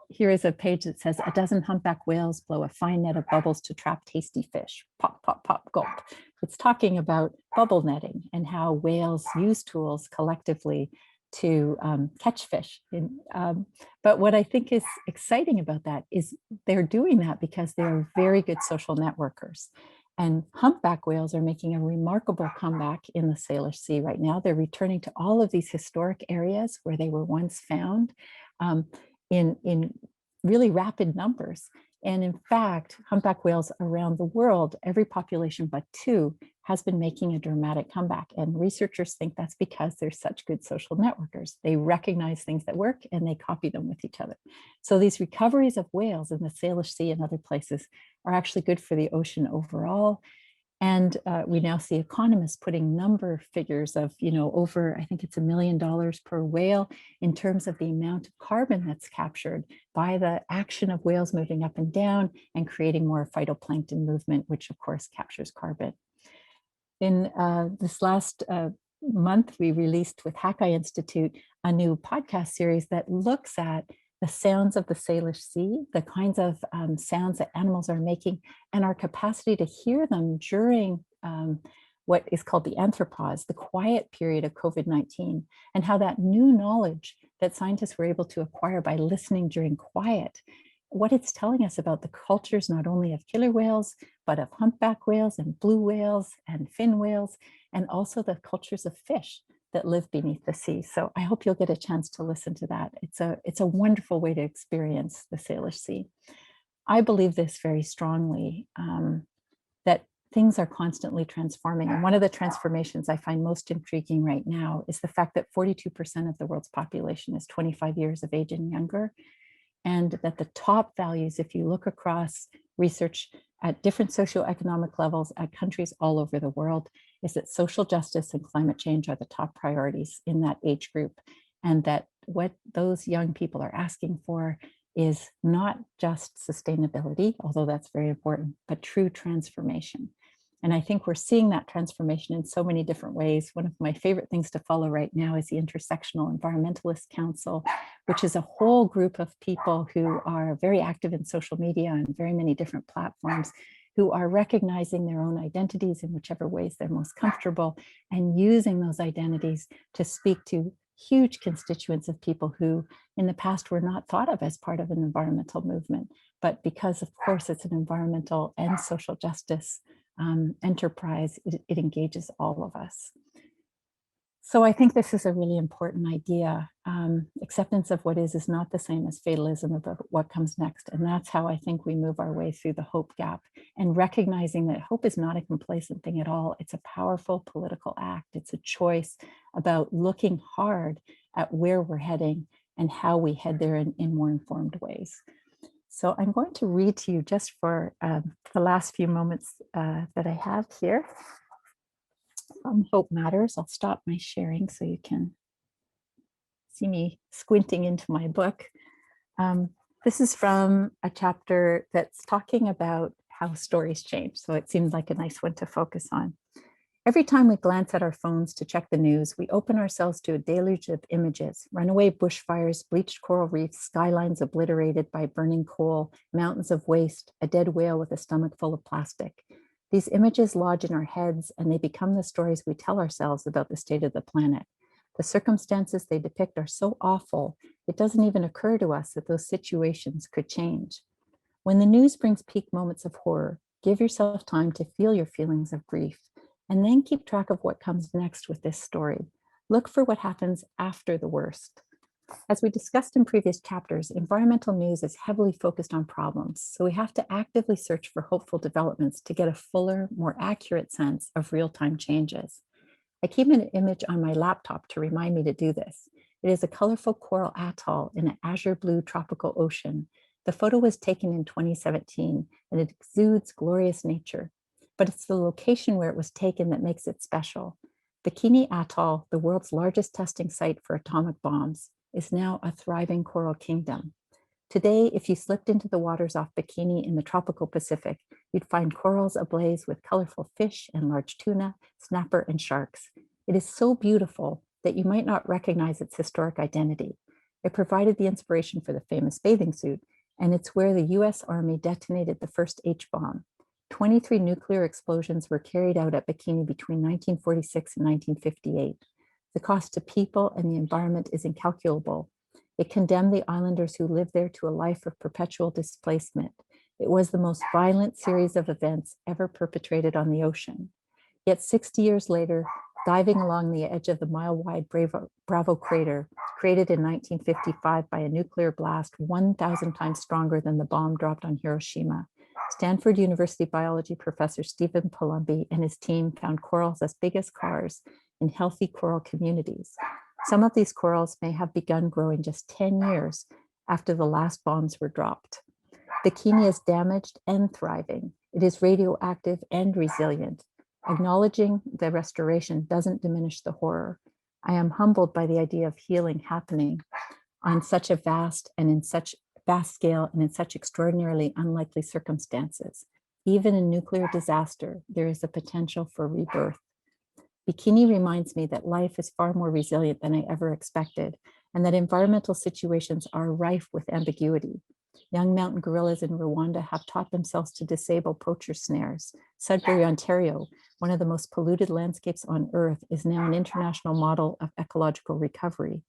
Here is a page that says, a dozen humpback whales blow a fine net of bubbles to trap tasty fish. Pop, pop, pop, gulp. It's talking about bubble netting and how whales use tools collectively to catch fish. But what I think is exciting about that is they're doing that because they're very good social networkers. And humpback whales are making a remarkable comeback in the Salish Sea right now. They're returning to all of these historic areas where they were once found in really rapid numbers. And in fact, humpback whales around the world, every population but two, has been making a dramatic comeback. And researchers think that's because they're such good social networkers. They recognize things that work and they copy them with each other. So these recoveries of whales in the Salish Sea and other places are actually good for the ocean overall. And we now see economists putting number figures of, over, I think it's $1 million per whale in terms of the amount of carbon that's captured by the action of whales moving up and down and creating more phytoplankton movement, which of course captures carbon. In this last month, we released with Hakai Institute a new podcast series that looks at the sounds of the Salish Sea, the kinds of sounds that animals are making, and our capacity to hear them during what is called the anthropause, the quiet period of COVID-19, and how that new knowledge that scientists were able to acquire by listening during quiet, what it's telling us about the cultures not only of killer whales, but of humpback whales and blue whales and fin whales, and also the cultures of fish that live beneath the sea. So I hope you'll get a chance to listen to that. It's a wonderful way to experience the Salish Sea. I believe this very strongly, that things are constantly transforming. And one of the transformations I find most intriguing right now is the fact that 42% of the world's population is 25 years of age and younger. And that the top values, if you look across research at different socioeconomic levels at countries all over the world, is that social justice and climate change are the top priorities in that age group. And that what those young people are asking for is not just sustainability, although that's very important, but true transformation. And I think we're seeing that transformation in so many different ways. One of my favorite things to follow right now is the Intersectional Environmentalist Council, which is a whole group of people who are very active in social media and very many different platforms, who are recognizing their own identities in whichever ways they're most comfortable and using those identities to speak to huge constituents of people who in the past were not thought of as part of an environmental movement. But because of course it's an environmental and social justice enterprise, it engages all of us. So I think this is a really important idea. Acceptance of what is not the same as fatalism about what comes next. And that's how I think we move our way through the hope gap, and recognizing that hope is not a complacent thing at all. It's a powerful political act. It's a choice about looking hard at where we're heading and how we head there in more informed ways. So I'm going to read to you just for the last few moments that I have here from Hope Matters. I'll stop my sharing so you can see me squinting into my book. This is from a chapter that's talking about how stories change. So it seemed like a nice one to focus on. Every time we glance at our phones to check the news, we open ourselves to a deluge of images: runaway bushfires, bleached coral reefs, skylines obliterated by burning coal, mountains of waste, a dead whale with a stomach full of plastic. These images lodge in our heads, and they become the stories we tell ourselves about the state of the planet. The circumstances they depict are so awful, it doesn't even occur to us that those situations could change. When the news brings peak moments of horror, give yourself time to feel your feelings of grief, and then keep track of what comes next with this story. Look for what happens after the worst. As we discussed in previous chapters, environmental news is heavily focused on problems, so we have to actively search for hopeful developments to get a fuller, more accurate sense of real-time changes. I keep an image on my laptop to remind me to do this. It is a colorful coral atoll in an azure blue tropical ocean. The photo was taken in 2017, and it exudes glorious nature. But it's the location where it was taken that makes it special. Bikini Atoll, the world's largest testing site for atomic bombs, is now a thriving coral kingdom. Today, if you slipped into the waters off Bikini in the tropical Pacific, you'd find corals ablaze with colorful fish and large tuna, snapper, and sharks. It is so beautiful that you might not recognize its historic identity. It provided the inspiration for the famous bathing suit, and it's where the US Army detonated the first H-bomb. 23 nuclear explosions were carried out at Bikini between 1946 and 1958. The cost to people and the environment is incalculable. It condemned the islanders who lived there to a life of perpetual displacement. It was the most violent series of events ever perpetrated on the ocean. Yet 60 years later, diving along the edge of the mile-wide Bravo crater, created in 1955 by a nuclear blast 1,000 times stronger than the bomb dropped on Hiroshima, Stanford University biology professor Stephen Palumbi and his team found corals as big as cars in healthy coral communities. Some of these corals may have begun growing just 10 years after the last bombs were dropped. Bikini is damaged and thriving. It is radioactive and resilient. Acknowledging the restoration doesn't diminish the horror. I am humbled by the idea of healing happening on such a vast scale and in such extraordinarily unlikely circumstances. Even in nuclear disaster, there is a potential for rebirth. Bikini reminds me that life is far more resilient than I ever expected, and that environmental situations are rife with ambiguity. Young mountain gorillas in Rwanda have taught themselves to disable poacher snares. Sudbury, Ontario, one of the most polluted landscapes on Earth, is now an international model of ecological recovery.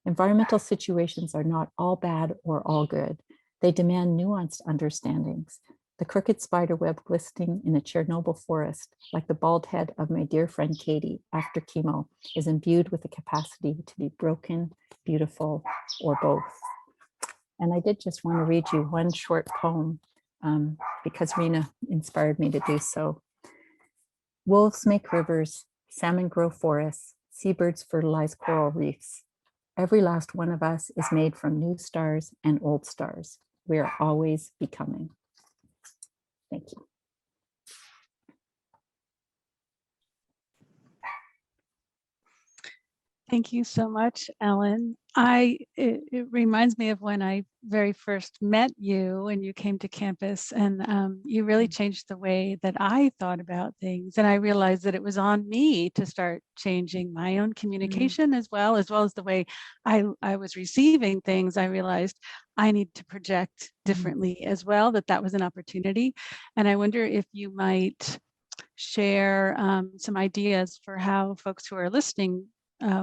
Environmental situations are not all bad or all good. They demand nuanced understandings. The crooked spider web glistening in a Chernobyl forest, like the bald head of my dear friend Katie after chemo, is imbued with the capacity to be broken, beautiful, or both. And I did just want to read you one short poem because Rena inspired me to do so. Wolves make rivers, salmon grow forests, seabirds fertilize coral reefs. Every last one of us is made from new stars and old stars. We are always becoming. Thank you. Thank you so much, Ellen. It reminds me of when I very first met you and you came to campus, and you really changed the way that I thought about things. And I realized that it was on me to start changing my own communication as well as the way I was receiving things. I realized I need to project differently as well, that was an opportunity. And I wonder if you might share some ideas for how folks who are listening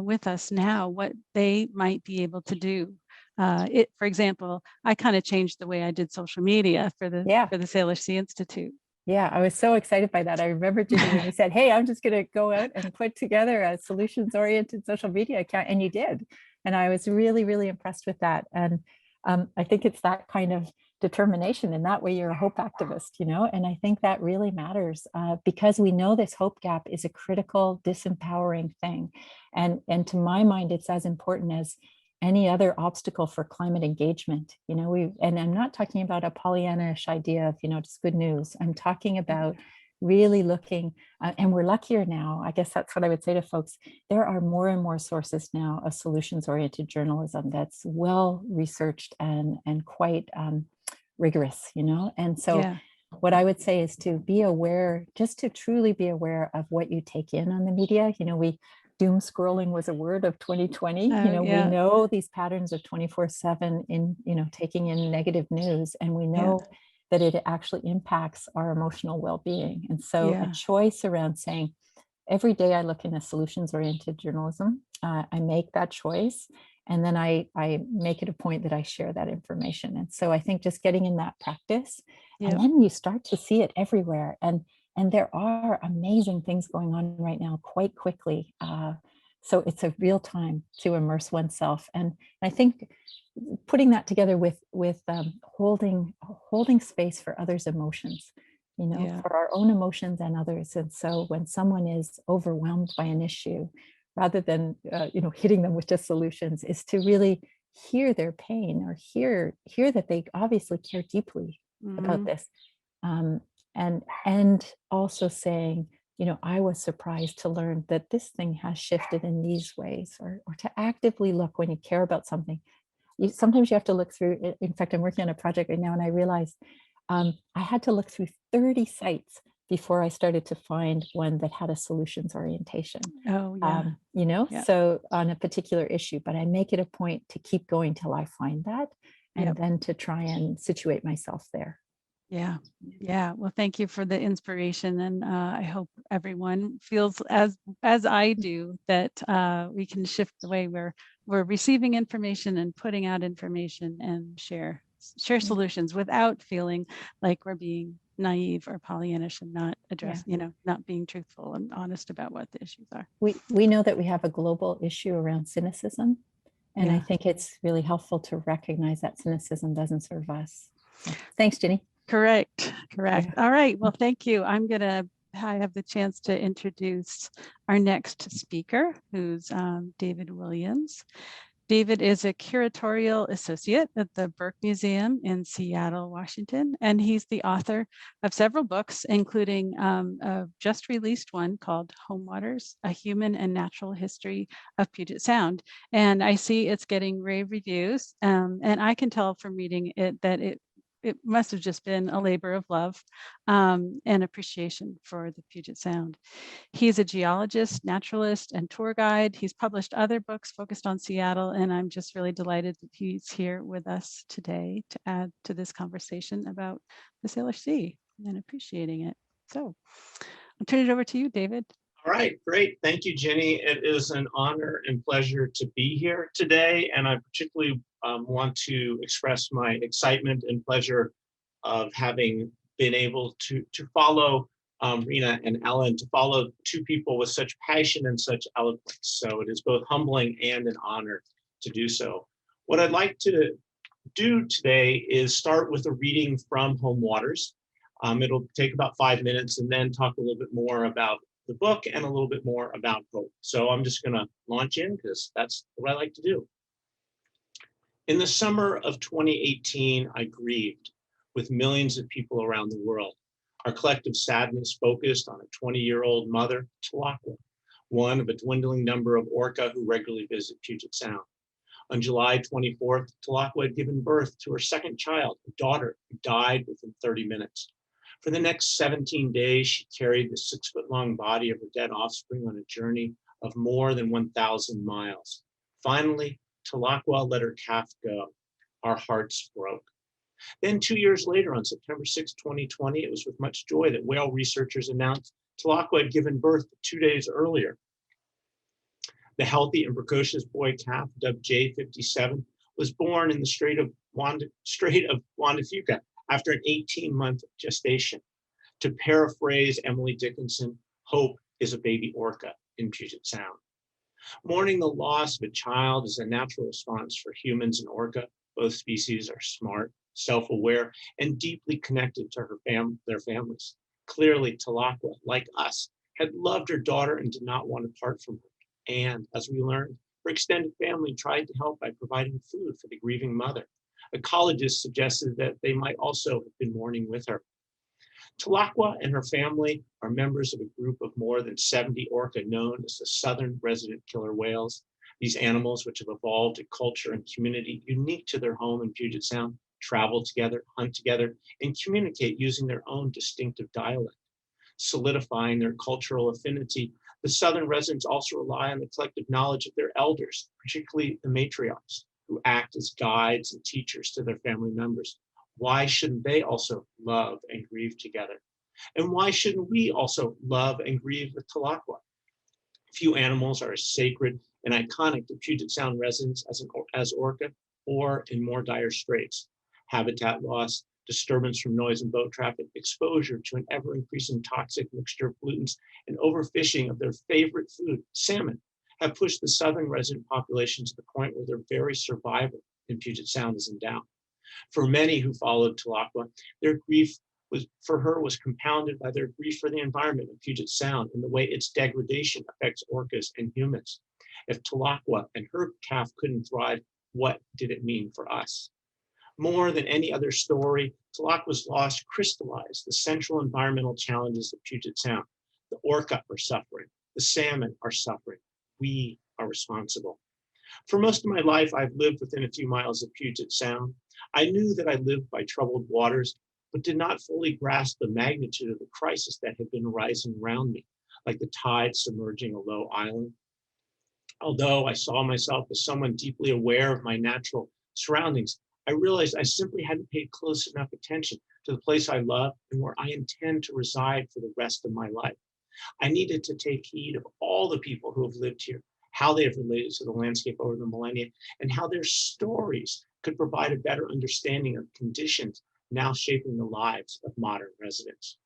with us now, what they might be able to do. For example, I kind of changed the way I did social media for the Salish Sea Institute. Yeah, I was so excited by that. I remember Ginny when you said, hey, I'm just going to go out and put together a solutions-oriented social media account, and you did. And I was really, really impressed with that. And I think it's that kind of determination. In that way, you're a hope activist, and I think that really matters because we know this hope gap is a critical, disempowering thing. And to my mind, it's as important as any other obstacle for climate engagement. And I'm not talking about a Pollyanna-ish idea of, just good news. I'm talking about really looking, and we're luckier now. I guess that's what I would say to folks. There are more and more sources now of solutions-oriented journalism that's well researched and quite rigorous, and so what I would say is to be aware, just to truly be aware of what you take in on the media. You know, doom scrolling was a word of 2020. Oh, You know, yeah. we know these patterns of 24/7 in, you know, taking in negative news, and we know that it actually impacts our emotional well-being. And so a Yeah. choice around saying, every day I look into solutions-oriented journalism, I make that choice, and then I make it a point that I share that information. And so I think just getting in that practice, Yeah. and then you start to see it everywhere. And there are amazing things going on right now quite quickly. So it's a real time to immerse oneself. And I think putting that together with holding space for others' emotions, you know, Yeah. for our own emotions and others. And so when someone is overwhelmed by an issue, rather than you know, hitting them with just solutions, is to really hear their pain, or hear that they obviously care deeply about this. And also saying, you know, I was surprised to learn that this thing has shifted in these ways, or to actively look when you care about something. Sometimes you have to look through. In fact, I'm working on a project right now, and I realized I had to look through 30 sites before I started to find one that had a solutions orientation. Oh, yeah. You know, Yeah. so on a particular issue, but I make it a point to keep going till I find that, and then to try and situate myself there. Yeah. Yeah. Well, thank you for the inspiration. And I hope everyone feels as I do, that we can shift the way we're receiving information and putting out information, and share solutions without feeling like we're being naive or Pollyannish, and not address, you know, not being truthful and honest about what the issues are. We know that we have a global issue around cynicism. And I think it's really helpful to recognize that cynicism doesn't serve us. So, thanks, Ginny. Correct. Yeah. All right. Well, thank you. I have the chance to introduce our next speaker, who's David Williams. David is a curatorial associate at the Burke Museum in Seattle, Washington, and he's the author of several books, including a just released one called Homewaters, A Human and Natural History of Puget Sound. And I see it's getting rave reviews, and I can tell from reading it that it must have just been a labor of love and appreciation for the Puget Sound. He's a geologist, naturalist, and tour guide. He's published other books focused on Seattle, and I'm just really delighted that he's here with us today to add to this conversation about the Salish Sea and appreciating it. So I'll turn it over to you, David. All right, great. Thank you, Ginny. It is an honor and pleasure to be here today, and I particularly want to express my excitement and pleasure of having been able to follow Rena and Ellen, to follow two people with such passion and such eloquence. So it is both humbling and an honor to do so. What I'd like to do today is start with a reading from Homewaters. It'll take about 5 minutes, and then talk a little bit more about the book and a little bit more about hope. So I'm just going to launch in, because that's what I like to do. In the summer of 2018, I grieved with millions of people around the world. Our collective sadness focused on a 20-year-old mother, Talakwa, one of a dwindling number of orca who regularly visit Puget Sound. On July 24th, Talakwa had given birth to her second child, a daughter, who died within 30 minutes. For the next 17 days, she carried the 6-foot-long body of her dead offspring on a journey of more than 1,000 miles. Finally, Talakwa let her calf go. Our hearts broke. Then 2 years later, on September 6, 2020, it was with much joy that whale researchers announced Talakwa had given birth 2 days earlier. The healthy and precocious boy calf, dubbed J57, was born in the Strait of Juan de Fuca after an 18-month gestation. To paraphrase Emily Dickinson, hope is a baby orca in Puget Sound. Mourning the loss of a child is a natural response for humans and orca. Both species are smart, self-aware, and deeply connected to their families. Clearly, Talakwa, like us, had loved her daughter and did not want to part from her. And as we learned, her extended family tried to help by providing food for the grieving mother. Ecologists suggested that they might also have been mourning with her. Talakwa and her family are members of a group of more than 70 orca known as the Southern Resident Killer Whales. These animals, which have evolved a culture and community unique to their home in Puget Sound, travel together, hunt together, and communicate using their own distinctive dialect. Solidifying their cultural affinity, the Southern residents also rely on the collective knowledge of their elders, particularly the matriarchs, who act as guides and teachers to their family members. Why shouldn't they also love and grieve together? And why shouldn't we also love and grieve with Tlahtla? Few animals are as sacred and iconic to Puget Sound residents as orca, or in more dire straits. Habitat loss, disturbance from noise and boat traffic, exposure to an ever-increasing toxic mixture of pollutants, and overfishing of their favorite food, salmon, have pushed the Southern resident population to the point where their very survival in Puget Sound is in doubt. For many who followed Tlahtla, their grief was compounded by their grief for the environment of Puget Sound and the way its degradation affects orcas and humans. If Tlahtla and her calf couldn't thrive, what did it mean for us? More than any other story, Tlahtla's loss crystallized the central environmental challenges of Puget Sound. The orca are suffering, the salmon are suffering, we are responsible. For most of my life, I've lived within a few miles of Puget Sound. I knew that I lived by troubled waters, but did not fully grasp the magnitude of the crisis that had been rising around me, like the tide submerging a low island. Although I saw myself as someone deeply aware of my natural surroundings, I realized I simply hadn't paid close enough attention to the place I love and where I intend to reside for the rest of my life. I needed to take heed of all the people who have lived here, how they have related to the landscape over the millennia, and how their stories could provide a better understanding of conditions now shaping the lives of modern residents.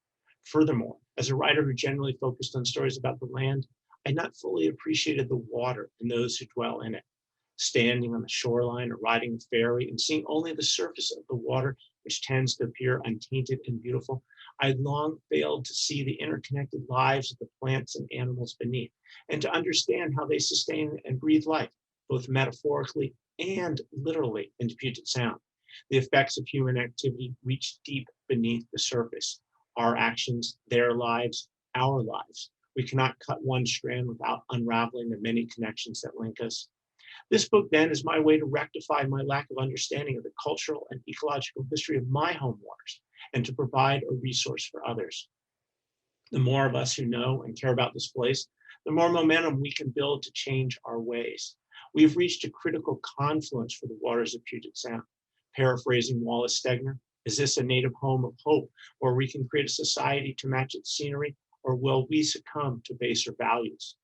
Furthermore, as a writer who generally focused on stories about the land, I not fully appreciated the water and those who dwell in it. Standing on the shoreline or riding a ferry and seeing only the surface of the water, which tends to appear untainted and beautiful, I long failed to see the interconnected lives of the plants and animals beneath, and to understand how they sustain and breathe life, both metaphorically and literally in Puget Sound. The effects of human activity reach deep beneath the surface. Our actions, their lives, our lives. We cannot cut one strand without unraveling the many connections that link us. This book then is my way to rectify my lack of understanding of the cultural and ecological history of my home waters and to provide a resource for others. The more of us who know and care about this place, the more momentum we can build to change our ways. We've reached a critical confluence for the waters of Puget Sound. Paraphrasing Wallace Stegner, is this a native home of hope where we can create a society to match its scenery, or will we succumb to baser values?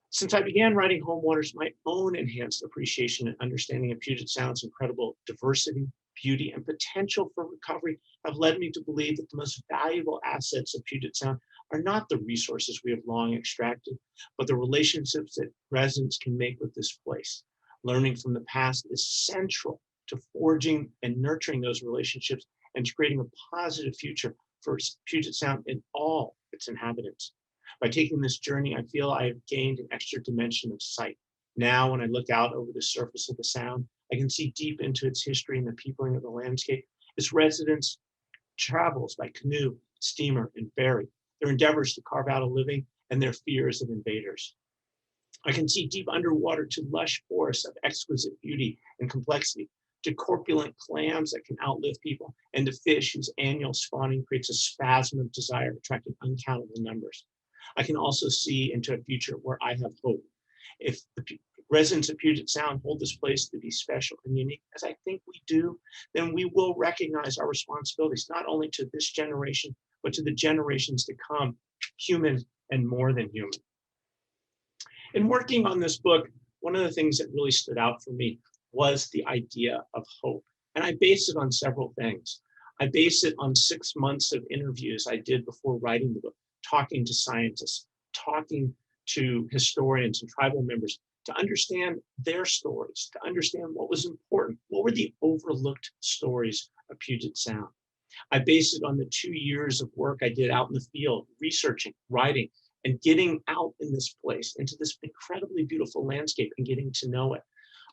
Since I began writing Home Waters, my own enhanced appreciation and understanding of Puget Sound's incredible diversity, beauty, and potential for recovery have led me to believe that the most valuable assets of Puget Sound are not the resources we have long extracted, but the relationships that residents can make with this place. Learning from the past is central to forging and nurturing those relationships and to creating a positive future for Puget Sound and all its inhabitants. By taking this journey, I feel I have gained an extra dimension of sight. Now, when I look out over the surface of the Sound, I can see deep into its history and the peopling of the landscape, its residents' travels by canoe, steamer, and ferry, their endeavors to carve out a living, and their fears of invaders. I can see deep underwater to lush forests of exquisite beauty and complexity, to corpulent clams that can outlive people, and to fish whose annual spawning creates a spasm of desire, attracting uncountable numbers. I can also see into a future where I have hope. If the residents of Puget Sound hold this place to be special and unique, as I think we do, then we will recognize our responsibilities, not only to this generation, but to the generations to come, human and more than human. In working on this book, one of the things that really stood out for me was the idea of hope. And I based it on several things. I based it on 6 months of interviews I did before writing the book, talking to scientists, talking to historians and tribal members to understand their stories, to understand what was important, what were the overlooked stories of Puget Sound. I based it on the 2 years of work I did out in the field, researching, writing, and getting out in this place, into this incredibly beautiful landscape and getting to know it.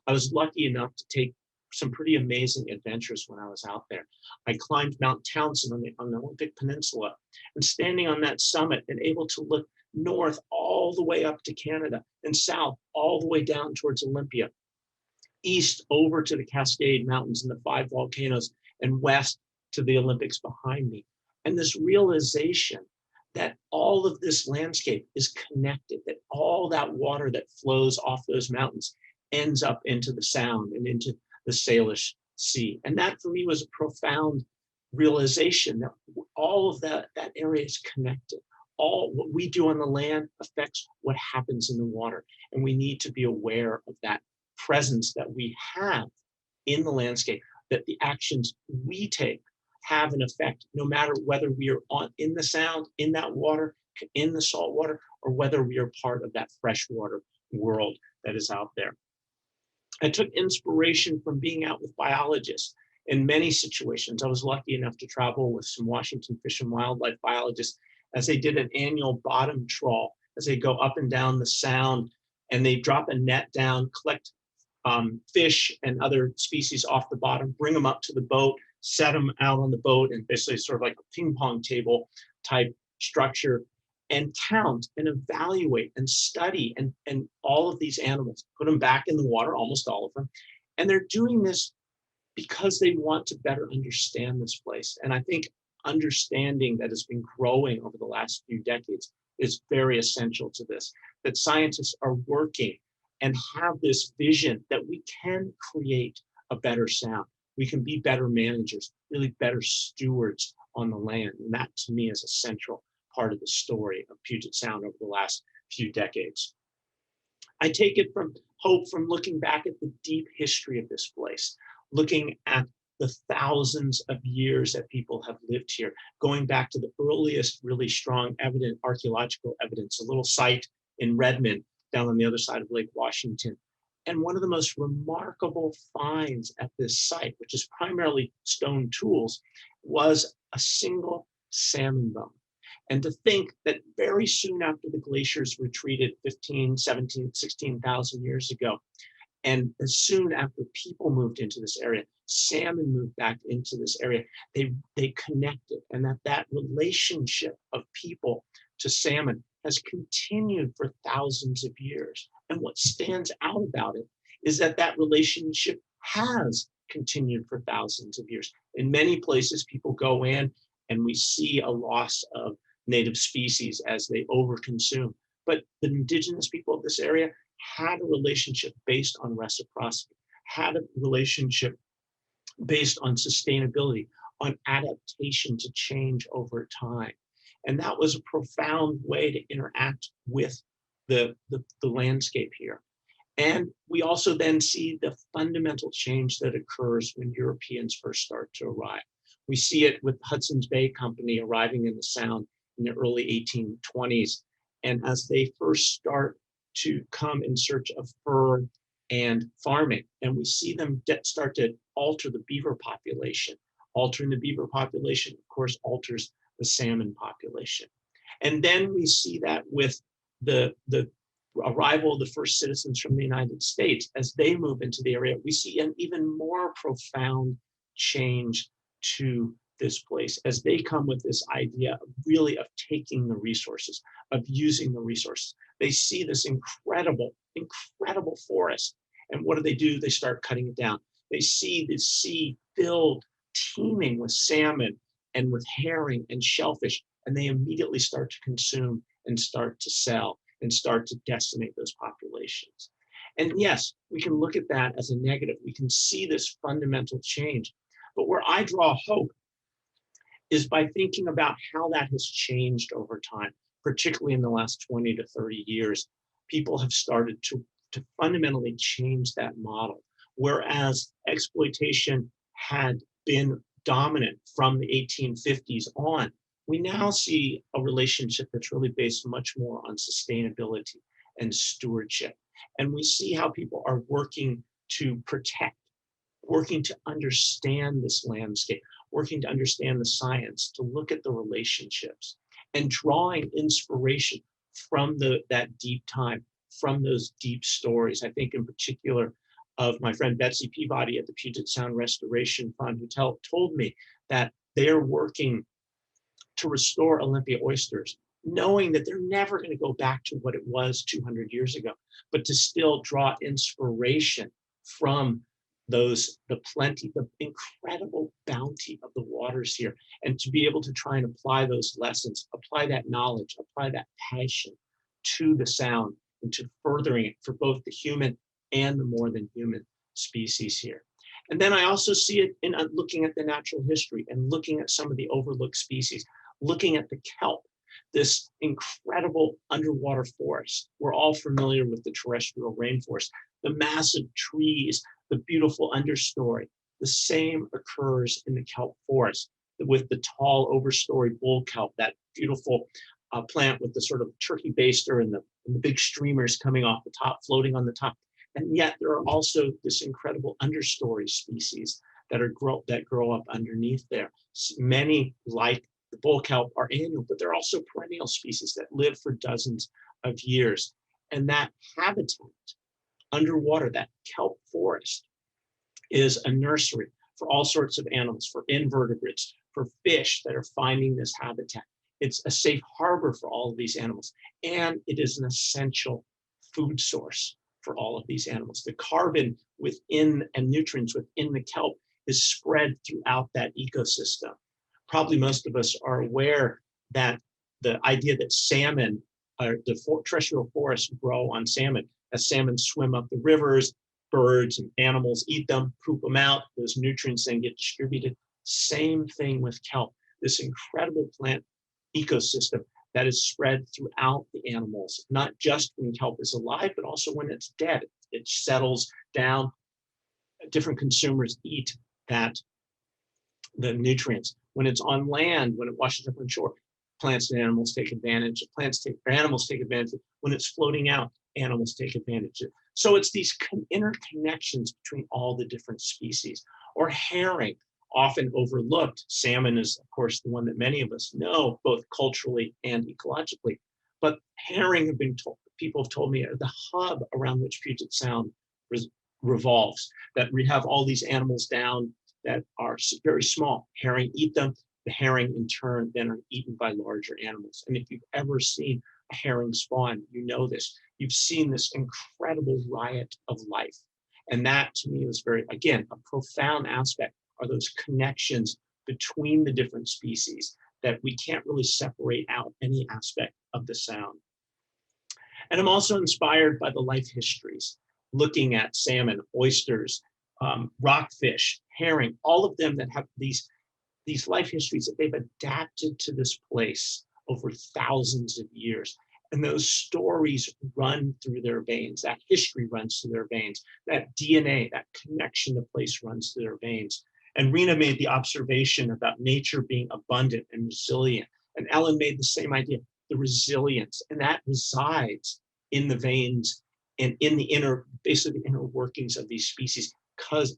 I was lucky enough to take some pretty amazing adventures when I was out there. I climbed Mount Townsend on the Olympic Peninsula, and standing on that summit and able to look north all the way up to Canada and south all the way down towards Olympia. east over to the Cascade Mountains and the 5 volcanoes, and west to the Olympics behind me. And this realization that all of this landscape is connected, that all that water that flows off those mountains ends up into the Sound and into the Salish Sea. And that for me was a profound realization that all of that area is connected. All what we do on the land affects what happens in the water. And we need to be aware of that presence that we have in the landscape, that the actions we take have an effect, no matter whether we are in the Sound, in that water, in the salt water, or whether we are part of that freshwater world that is out there. I took inspiration from being out with biologists in many situations. I was lucky enough to travel with some Washington Fish and Wildlife biologists as they did an annual bottom trawl, as they go up and down the Sound, and they drop a net down, collect fish and other species off the bottom, bring them up to the boat, set them out on the boat, and basically sort of like a ping pong table type structure, and count and evaluate and study and all of these animals, put them back in the water, almost all of them. And they're doing this because they want to better understand this place. And I think understanding that has been growing over the last few decades is very essential to this, that scientists are working and have this vision that we can create a better Sound. We can be better managers, really better stewards on the land. And that to me is a central part of the story of Puget Sound over the last few decades. I take it from hope from looking back at the deep history of this place, looking at the thousands of years that people have lived here, going back to the earliest really strong archaeological evidence, a little site in Redmond down on the other side of Lake Washington. And one of the most remarkable finds at this site, which is primarily stone tools, was a single salmon bone. And to think that very soon after the glaciers retreated 15, 17, 16,000 years ago, and as soon after people moved into this area, salmon moved back into this area, they connected, and that relationship of people to salmon has continued for thousands of years. And what stands out about it is that relationship has continued for thousands of years. In many places, people go in and we see a loss of native species as they overconsume. But the indigenous people of this area had a relationship based on reciprocity, had a relationship based on sustainability, on adaptation to change over time. And that was a profound way to interact with the landscape here. And we also then see the fundamental change that occurs when Europeans first start to arrive. We see it with Hudson's Bay Company arriving in the Sound in the early 1820s. And as they first start to come in search of fur and farming, and we see them start to alter the beaver population. Altering the beaver population, of course, alters the salmon population. And then we see that with the arrival of the first citizens from the United States. As they move into the area, we see an even more profound change to this place as they come with this idea of really of taking the resources, of using the resources. They see this incredible forest. And what do? They start cutting it down. They see the sea filled, teeming with salmon and with herring and shellfish, and they immediately start to consume and start to sell and start to decimate those populations. And yes, we can look at that as a negative. We can see this fundamental change. But where I draw hope is by thinking about how that has changed over time, particularly in the last 20 to 30 years. People have started to fundamentally change that model. Whereas exploitation had been dominant from the 1850s on, we now see a relationship that's really based much more on sustainability and stewardship. And we see how people are working to protect, working to understand this landscape, working to understand the science, to look at the relationships, and drawing inspiration from that deep time, from those deep stories. I think in particular of my friend Betsy Peabody at the Puget Sound Restoration Fund, who told me that they're working to restore Olympia oysters, knowing that they're never going to go back to what it was 200 years ago, but to still draw inspiration from the plenty, the incredible bounty of the waters here, and to be able to try and apply those lessons, apply that knowledge, apply that passion to the sound, and to furthering it for both the human and the more than human species here. And then I also see it in looking at the natural history and looking at some of the overlooked species, looking at the kelp, this incredible underwater forest. We're all familiar with the terrestrial rainforest, the massive trees, the beautiful understory. The same occurs in the kelp forest with the tall overstory bull kelp, that beautiful plant with the sort of turkey baster and the big streamers coming off the top, floating on the top. And yet there are also this incredible understory species that grow up underneath there. Many, like the bull kelp, are annual, but they're also perennial species that live for dozens of years. And that habitat underwater, that kelp forest, is a nursery for all sorts of animals, for invertebrates, for fish that are finding this habitat. It's a safe harbor for all of these animals, and it is an essential food source for all of these animals. The carbon within and nutrients within the kelp is spread throughout that ecosystem. Probably most of us are aware that the idea that salmon, the terrestrial forests grow on salmon, as salmon swim up the rivers, birds and animals eat them, poop them out, those nutrients then get distributed. Same thing with kelp, this incredible plant ecosystem that is spread throughout the animals, not just when kelp is alive, but also when it's dead. It settles down, different consumers eat the nutrients. When it's on land, when it washes up on shore, plants and animals take advantage. Animals take advantage. When it's floating out, animals take advantage. So it's these interconnections between all the different species. Or herring, often overlooked. Salmon is, of course, the one that many of us know, both culturally and ecologically. But herring have been told, people have told me, are the hub around which Puget Sound revolves. That we have all these animals down that are very small. Herring eat them. The herring, in turn, then are eaten by larger animals. And if you've ever seen a herring spawn, you know this. You've seen this incredible riot of life. And that, to me, is very, again, a profound aspect, are those connections between the different species that we can't really separate out any aspect of the sound. And I'm also inspired by the life histories, looking at salmon, oysters, rockfish, herring, all of them that have these life histories that they've adapted to this place over thousands of years. And those stories run through their veins, that history runs through their veins, that DNA, that connection to place runs through their veins. And Rena made the observation about nature being abundant and resilient. And Ellen made the same idea, the resilience, and that resides in the veins and in the basically the inner workings of these species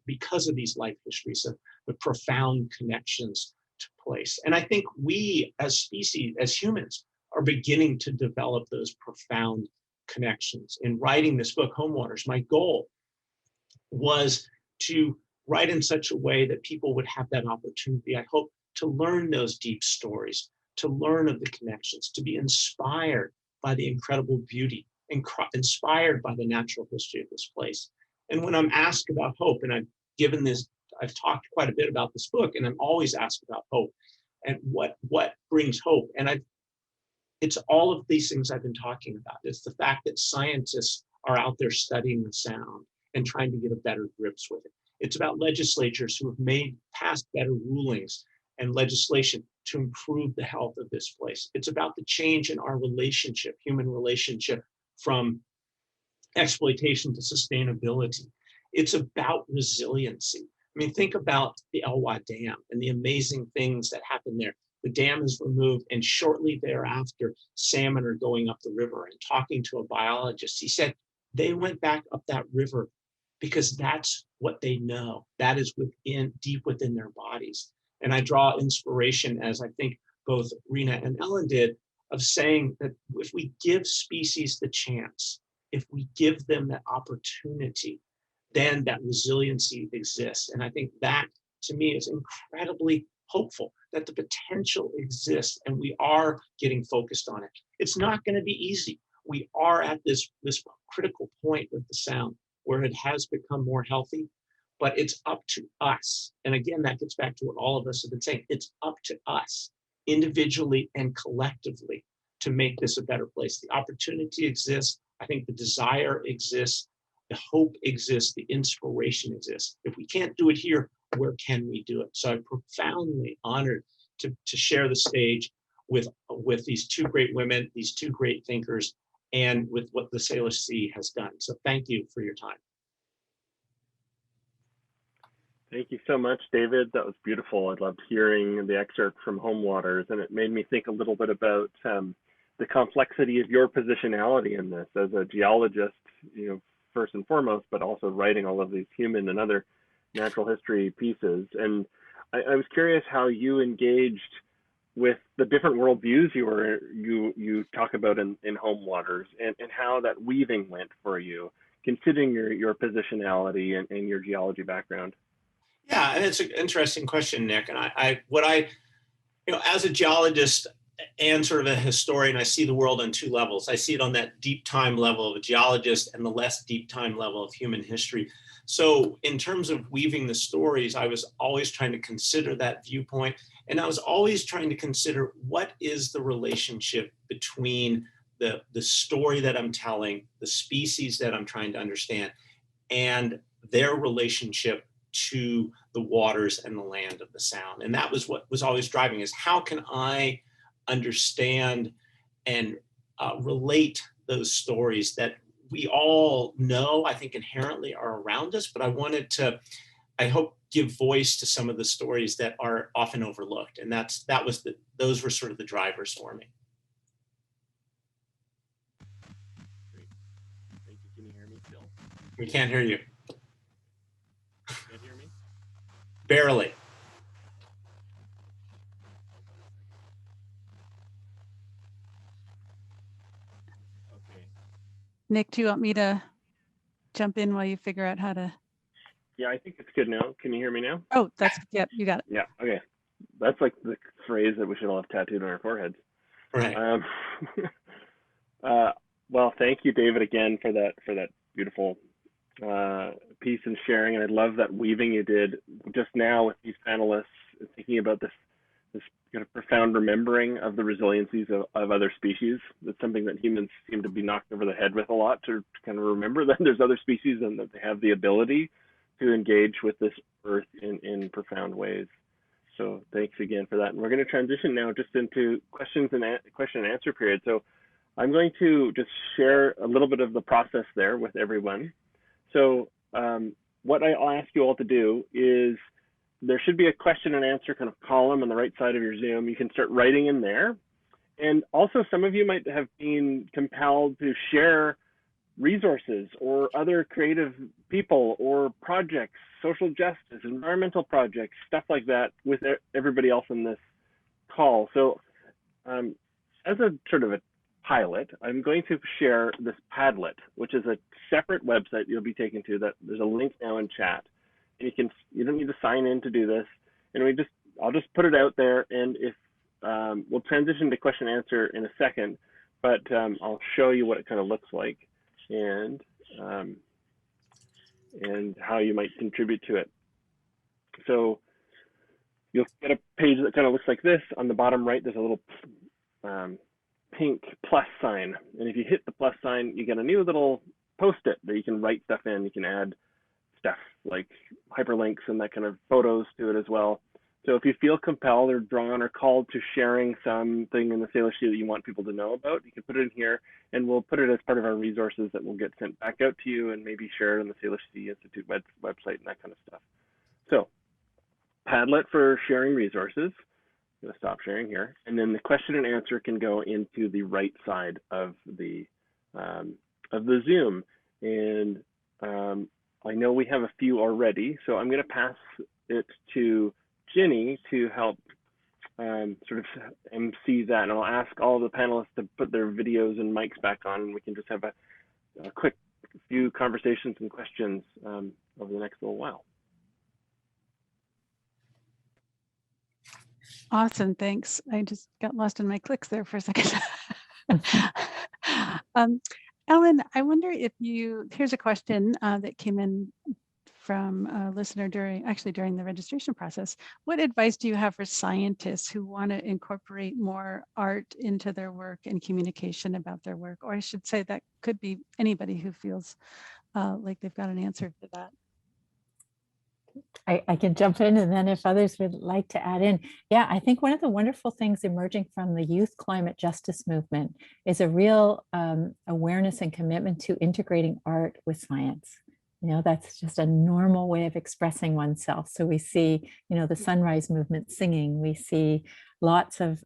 because of these life histories, of the profound connections to place. And I think we as species, as humans, are beginning to develop those profound connections. In writing this book, Homewaters, my goal was to write in such a way that people would have that opportunity, I hope, to learn those deep stories, to learn of the connections, to be inspired by the incredible beauty, inspired by the natural history of this place. And when I'm asked about hope, and I've talked quite a bit about this book, and I'm always asked about hope and what brings hope. And it's all of these things I've been talking about. It's the fact that scientists are out there studying the sound and trying to get a better grips with it. It's about legislatures who have passed better rulings and legislation to improve the health of this place. It's about the change in our relationship, human relationship, from exploitation to sustainability. It's about resiliency. I mean, think about the Elwha Dam and the amazing things that happen there. The dam is removed, and shortly thereafter, salmon are going up the river. And talking to a biologist, he said they went back up that river because that's what they know. That is deep within their bodies. And I draw inspiration, as I think both Rena and Ellen did, of saying that if we give species the chance, if we give them that opportunity, then that resiliency exists. And I think that, to me, is incredibly hopeful, that the potential exists and we are getting focused on it. It's not going to be easy. We are at this critical point with the sound where it has become more healthy, but it's up to us. And again, that gets back to what all of us have been saying. It's up to us individually and collectively to make this a better place. The opportunity exists. I think the desire exists. The hope exists. The inspiration exists. If we can't do it here, where can we do it? So I'm profoundly honored to share the stage with these two great women, these two great thinkers, and with what the Salish Sea has done. So thank you for your time. Thank you so much, David. That was beautiful. I loved hearing the excerpt from Homewaters, and it made me think a little bit about the complexity of your positionality in this as a geologist, first and foremost, but also writing all of these human and other natural history pieces. And I was curious how you engaged with the different worldviews you talk about in Homewaters, and how that weaving went for you, considering your positionality and your geology background. Yeah, and it's an interesting question, Nick. And as a geologist and sort of a historian, I see the world on two levels. I see it on that deep time level of a geologist and the less deep time level of human history. So in terms of weaving the stories, I was always trying to consider that viewpoint. And I was always trying to consider what is the relationship between the story that I'm telling, the species that I'm trying to understand, and their relationship to the waters and the land of the Sound. And that was what was always driving, is how can I understand and relate those stories that we all know, I think inherently are around us, but I wanted to, I hope, give voice to some of the stories that are often overlooked. And those were sort of the drivers for me. Great. Thank you. Can you hear me still? We can't hear you. Can't hear me? Barely. Okay. Nick, do you want me to jump in while you figure out how to? Yeah, I think it's good now. Can you hear me now? Oh, yep, you got it. Yeah, okay. That's like the phrase that we should all have tattooed on our foreheads. Right. Well, thank you, David, again for that beautiful piece and sharing. And I love that weaving you did just now with these panelists, thinking about this kind of profound remembering of the resiliencies of other species. That's something that humans seem to be knocked over the head with a lot, to kind of remember that there's other species and that they have the ability to engage with this earth in profound ways. So thanks again for that. And we're going to transition now just into question and answer period. So I'm going to just share a little bit of the process there with everyone. So what I'll ask you all to do is, there should be a question and answer kind of column on the right side of your Zoom. You can start writing in there. And also, some of you might have been compelled to share resources or other creative people or projects, social justice, environmental projects, stuff like that with everybody else in this call. So as a sort of a pilot, I'm going to share this Padlet, which is a separate website you'll be taken to. That there's a link now in chat. And you don't need to sign in to do this. And I'll just put it out there, and if we'll transition to question and answer in a second, but I'll show you what it kind of looks like and how you might contribute to it. So you'll get a page that kind of looks like this. On the bottom right, there's a little pink plus sign. And if you hit the plus sign, you get a new little post-it that you can write stuff in. You can add stuff like hyperlinks and that kind of photos to it as well. So if you feel compelled or drawn or called to sharing something in the Salish Sea that you want people to know about, you can put it in here, and we'll put it as part of our resources that will get sent back out to you and maybe share it on the Salish Sea Institute website and that kind of stuff. So Padlet for sharing resources. I'm going to stop sharing here. And then the question and answer can go into the right side of the Zoom. And I know we have a few already, so I'm going to pass it to Ginny to help sort of MC that. And I'll ask all the panelists to put their videos and mics back on, and we can just have a quick few conversations and questions over the next little while. Awesome, thanks. I just got lost in my clicks there for a second. Ellen, I wonder if here's a question that came in from a listener during the registration process. What advice do you have for scientists who want to incorporate more art into their work and communication about their work? Or I should say that could be anybody who feels like they've got an answer to that. I can jump in, and then if others would like to add in. Yeah, I think one of the wonderful things emerging from the youth climate justice movement is a real awareness and commitment to integrating art with science. That's just a normal way of expressing oneself. So we see, the Sunrise Movement singing. We see lots of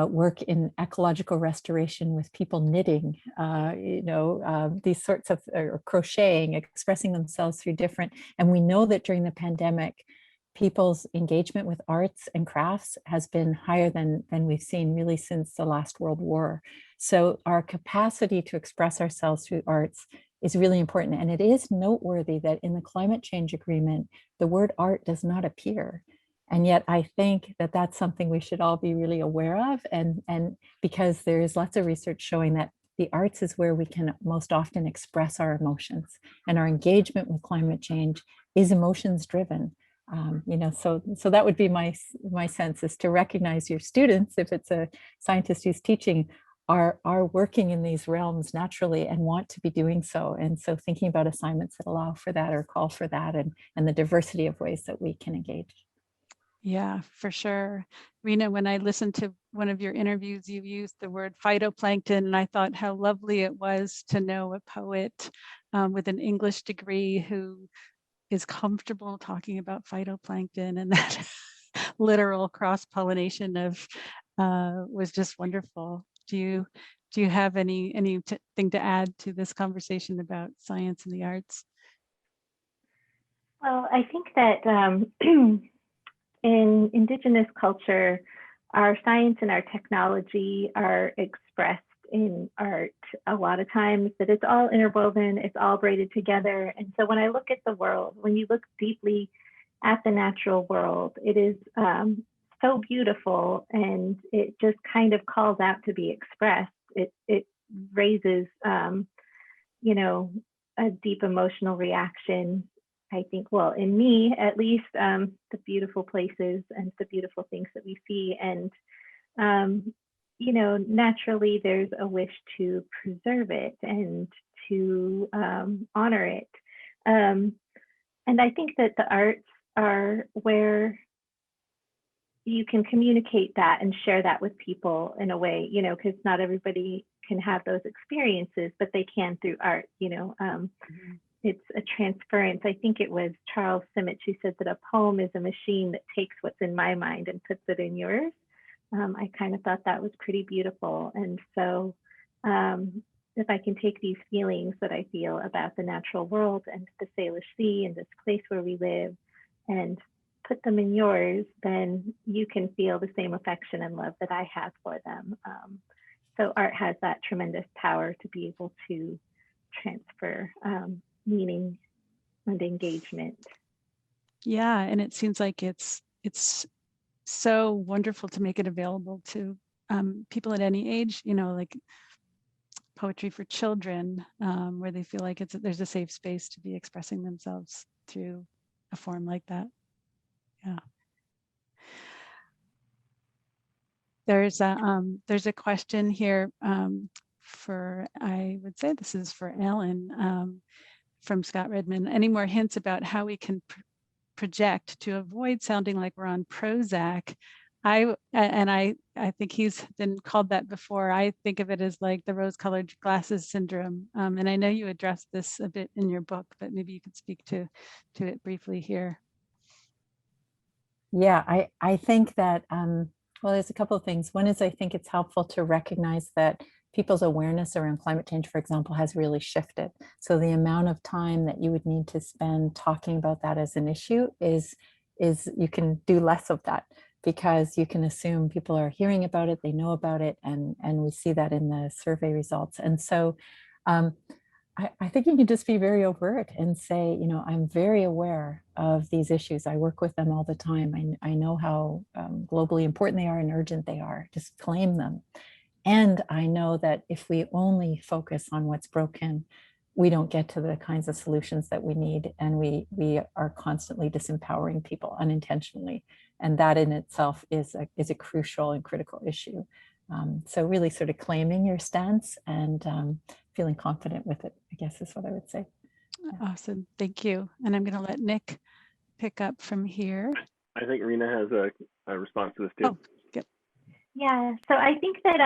work in ecological restoration with people knitting, these sorts of or crocheting, expressing themselves through different. And we know that during the pandemic, people's engagement with arts and crafts has been higher than we've seen really since the last World War. So our capacity to express ourselves through arts is really important. And it is noteworthy that in the climate change agreement, the word art does not appear. And yet I think that that's something we should all be really aware of. And because there is lots of research showing that the arts is where we can most often express our emotions, and our engagement with climate change is emotions driven. So that would be my sense, is to recognize your students, if it's a scientist who's teaching, are working in these realms naturally and want to be doing so. And so thinking about assignments that allow for that or call for that, and the diversity of ways that we can engage. Yeah, for sure. Rena, when I listened to one of your interviews, you used the word phytoplankton, and I thought how lovely it was to know a poet with an English degree who is comfortable talking about phytoplankton, and that literal cross-pollination of was just wonderful. Do you have anything to add to this conversation about science and the arts? Well, I think that in Indigenous culture, our science and our technology are expressed in art a lot of times, that it's all interwoven, it's all braided together. And so when I look at the world, when you look deeply at the natural world, it is so beautiful, and it just kind of calls out to be expressed. It raises, a deep emotional reaction. I think, well, in me, at least, the beautiful places and the beautiful things that we see. And, naturally, there's a wish to preserve it and to honor it. And I think that the arts are where you can communicate that and share that with people in a way, because not everybody can have those experiences, but they can through art, It's a transference. I think it was Charles Simic who said that a poem is a machine that takes what's in my mind and puts it in yours. I kind of thought that was pretty beautiful. And so if I can take these feelings that I feel about the natural world and the Salish Sea and this place where we live and put them in yours, then you can feel the same affection and love that I have for them. So art has that tremendous power to be able to transfer meaning and engagement. Yeah, and it seems like it's so wonderful to make it available to people at any age, like poetry for children, where they feel like there's a safe space to be expressing themselves through a form like that. Yeah. There's a question here I would say this is for Ellen, from Scott Redmond. Any more hints about how we can project to avoid sounding like we're on Prozac? I think he's been called that before. I think of it as like the rose-colored glasses syndrome. And I know you addressed this a bit in your book, but maybe you could speak to it briefly here. Yeah, I think that, well, there's a couple of things. One is I think it's helpful to recognize that people's awareness around climate change, for example, has really shifted. So the amount of time that you would need to spend talking about that as an issue is you can do less of that, because you can assume people are hearing about it, they know about it, and we see that in the survey results. And so I think you can just be very overt and say, I'm very aware of these issues. I work with them all the time. I know how globally important they are and urgent they are. Just claim them. And I know that if we only focus on what's broken, we don't get to the kinds of solutions that we need. And we are constantly disempowering people unintentionally. And that in itself is a crucial and critical issue. So really sort of claiming your stance and feeling confident with it, I guess is what I would say. Awesome. Thank you. And I'm going to let Nick pick up from here. I think Rena has a response to this too. Oh, yep. Yeah, so I think that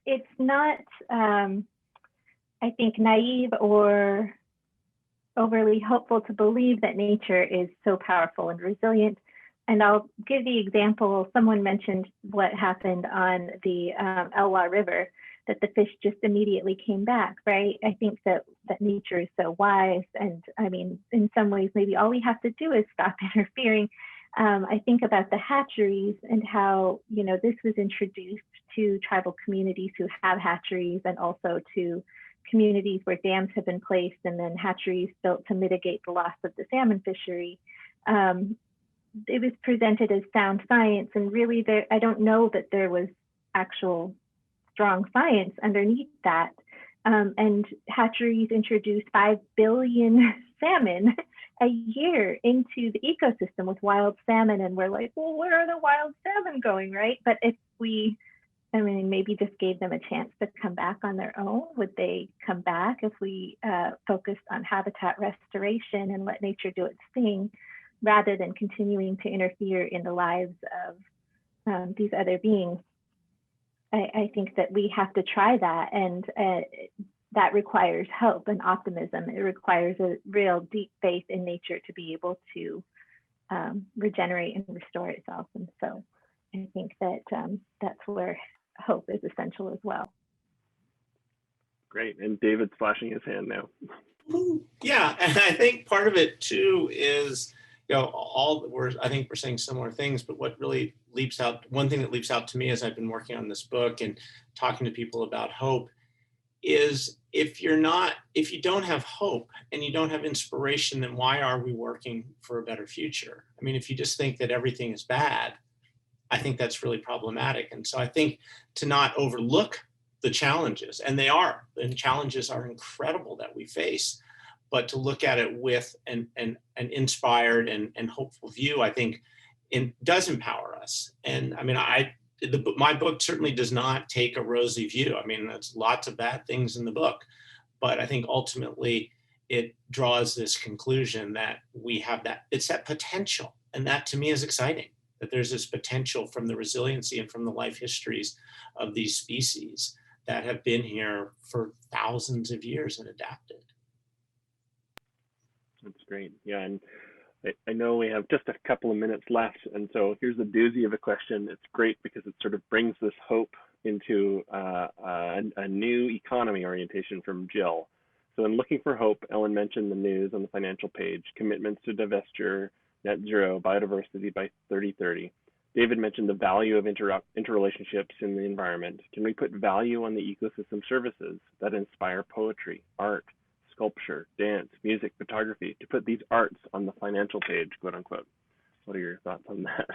it's not I think naive or overly hopeful to believe that nature is so powerful and resilient. And I'll give the example, someone mentioned what happened on the Elwha River, that the fish just immediately came back, right? I think that nature is so wise. And I mean, in some ways, maybe all we have to do is stop interfering. I think about the hatcheries and how, you know, this was introduced to tribal communities who have hatcheries, and also to communities where dams have been placed and then hatcheries built to mitigate the loss of the salmon fishery. It was presented as sound science, and really I don't know that there was actual strong science underneath that. And hatcheries introduced 5 billion salmon a year into the ecosystem with wild salmon. And we're like, well, where are the wild salmon going, right? But if we, I mean, maybe just gave them a chance to come back on their own, would they come back if we focused on habitat restoration and let nature do its thing, rather than continuing to interfere in the lives of these other beings? I think that we have to try that, and that requires hope and optimism. It requires a real deep faith in nature to be able to regenerate and restore itself. And so I think that that's where hope is essential as well. Great, and David's flashing his hand now. Yeah, and I think part of it too is, you know, I think we're saying similar things, but what really leaps out, one thing that leaps out to me as I've been working on this book and talking to people about hope, is if you don't have hope and you don't have inspiration, then why are we working for a better future? I mean, if you just think that everything is bad, I think that's really problematic. And so I think to not overlook the challenges, and challenges are incredible that we face, but to look at it with an inspired and hopeful view, I think it does empower us. And I mean, my book certainly does not take a rosy view. I mean, there's lots of bad things in the book, but I think ultimately it draws this conclusion that we have it's that potential. And that to me is exciting, that there's this potential from the resiliency and from the life histories of these species that have been here for thousands of years and adapted. That's great. Yeah, and I know we have just a couple of minutes left, and so here's a doozy of a question. It's great because it sort of brings this hope into a new economy orientation from Jill. So in looking for hope, Ellen mentioned the news on the financial page, commitments to divestiture, net zero, biodiversity by 2030. David mentioned the value of interrelationships in the environment. Can we put value on the ecosystem services that inspire poetry, art, sculpture, dance, music, photography, to put these arts on the financial page, quote unquote? What are your thoughts on that?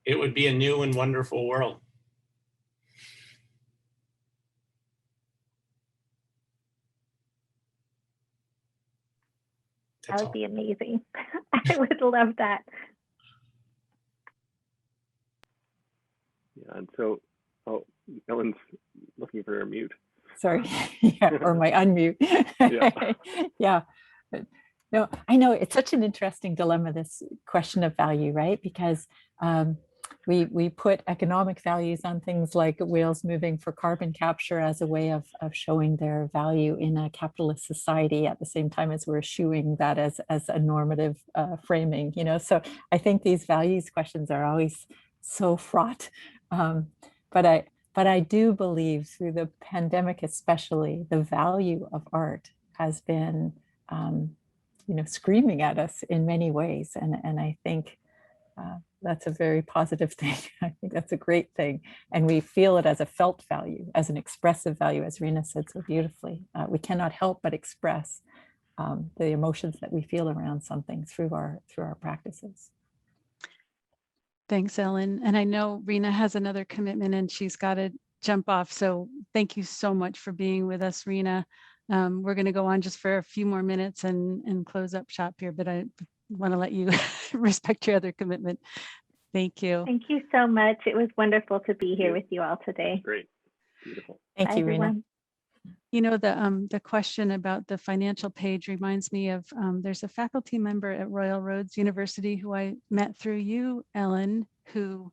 It would be a new and wonderful world. That would be amazing. I would love that. Yeah, and so, Ellen's looking for a mute. Sorry, yeah, or my unmute. Yeah. Yeah. No, I know it's such an interesting dilemma, this question of value, right? Because we put economic values on things like whales moving for carbon capture as a way of showing their value in a capitalist society, at the same time as we're eschewing that as a normative framing, you know? So I think these values questions are always so fraught. But I do believe through the pandemic, especially, the value of art has been, you know, screaming at us in many ways. And I think that's a very positive thing. I think that's a great thing. And we feel it as a felt value, as an expressive value, as Rena said so beautifully. We cannot help but express the emotions that we feel around something through our practices. Thanks, Ellen. And I know Rena has another commitment, and she's got to jump off. So thank you so much for being with us, Rena. We're going to go on just for a few more minutes and close up shop here, but I want to let you respect your other commitment. Thank you. Thank you so much. It was wonderful to be here you. with you all today. Great. Beautiful. Thank Bye, you, Rena. everyone. You know, the question about the financial page reminds me of, there's a faculty member at Royal Roads University who I met through you, Ellen, who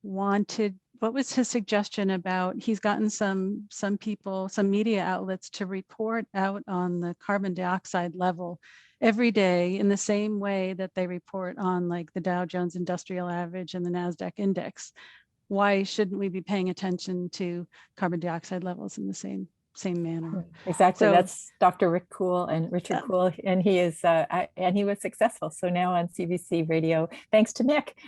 wanted, what was his suggestion about, he's gotten some people, some media outlets to report out on the carbon dioxide level every day in the same way that they report on like the Dow Jones Industrial Average and the NASDAQ index. Why shouldn't we be paying attention to carbon dioxide levels in the same manner? Exactly. So, that's Dr. Rick Cool and Richard Cool, and he is and he was successful. So now on CBC Radio, thanks to Nick,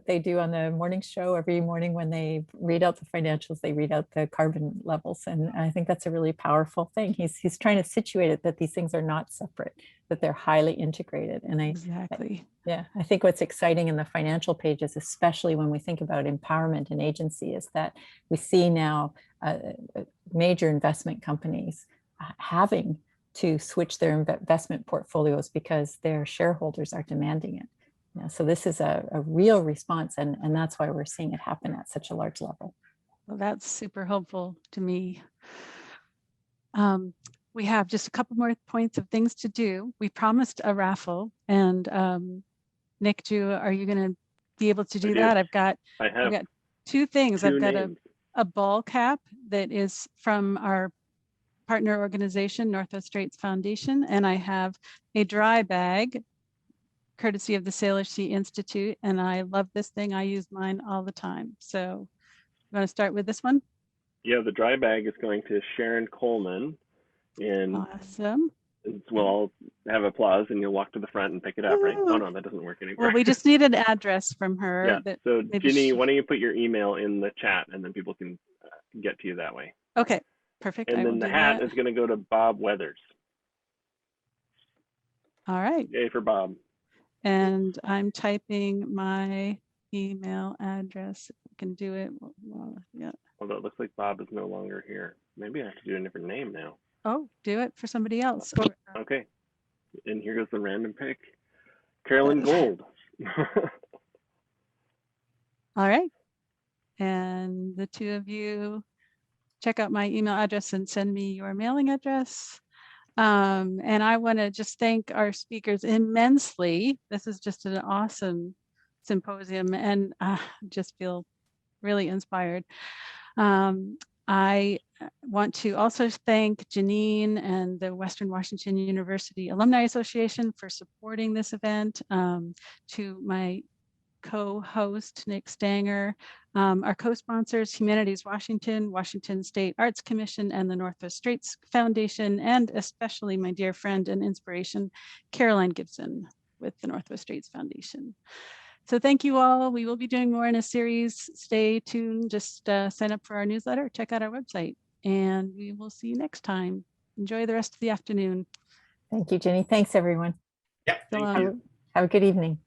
they do on the morning show every morning when they read out the financials, they read out the carbon levels, and I think that's a really powerful thing. He's trying to situate it that these things are not separate, that they're highly integrated. And exactly. I think what's exciting in the financial pages, especially when we think about empowerment and agency, is that we see now major investment companies having to switch their investment portfolios because their shareholders are demanding it. Yeah, so this is a real response, and that's why we're seeing it happen at such a large level. Well, that's super helpful to me. We have just a couple more points of things to do. We promised a raffle, and Nick, are you going to be able to do that? I've got two things. I've got a ball cap that is from our partner organization, Northwest Straits Foundation, and I have a dry bag courtesy of the Salish Sea Institute, and I love this thing. I use mine all the time. So you want to start with this one? Yeah, the dry bag is going to Sharon Coleman. And awesome. Well, I'll have applause and you'll walk to the front and pick it up, right? Oh no, that doesn't work anymore. Well, we just need an address from her. Yeah, so Ginny, why don't you put your email in the chat and then people can get to you that way. Okay, perfect. And then the hat is going to go to Bob Weathers. All right. Yay for Bob. And I'm typing my email address. If I can do it. Well, yeah. Although it looks like Bob is no longer here. Maybe I have to do a different name now. Oh, do it for somebody else. Okay. And here goes the random pick. Carolyn Gold. All right. And the two of you check out my email address and send me your mailing address. And I want to just thank our speakers immensely. This is just an awesome symposium, and just feel really inspired. I want to also thank Janine and the Western Washington University Alumni Association for supporting this event, to my co-host, Nick Stanger, our co-sponsors, Humanities Washington, Washington State Arts Commission, and the Northwest Straits Foundation, and especially my dear friend and inspiration, Caroline Gibson with the Northwest Straits Foundation. So thank you all. We will be doing more in a series. Stay tuned. Just sign up for our newsletter, check out our website, and we will see you next time. Enjoy the rest of the afternoon. Thank you, Ginny. Thanks, everyone. Yeah, thank you. Have a good evening.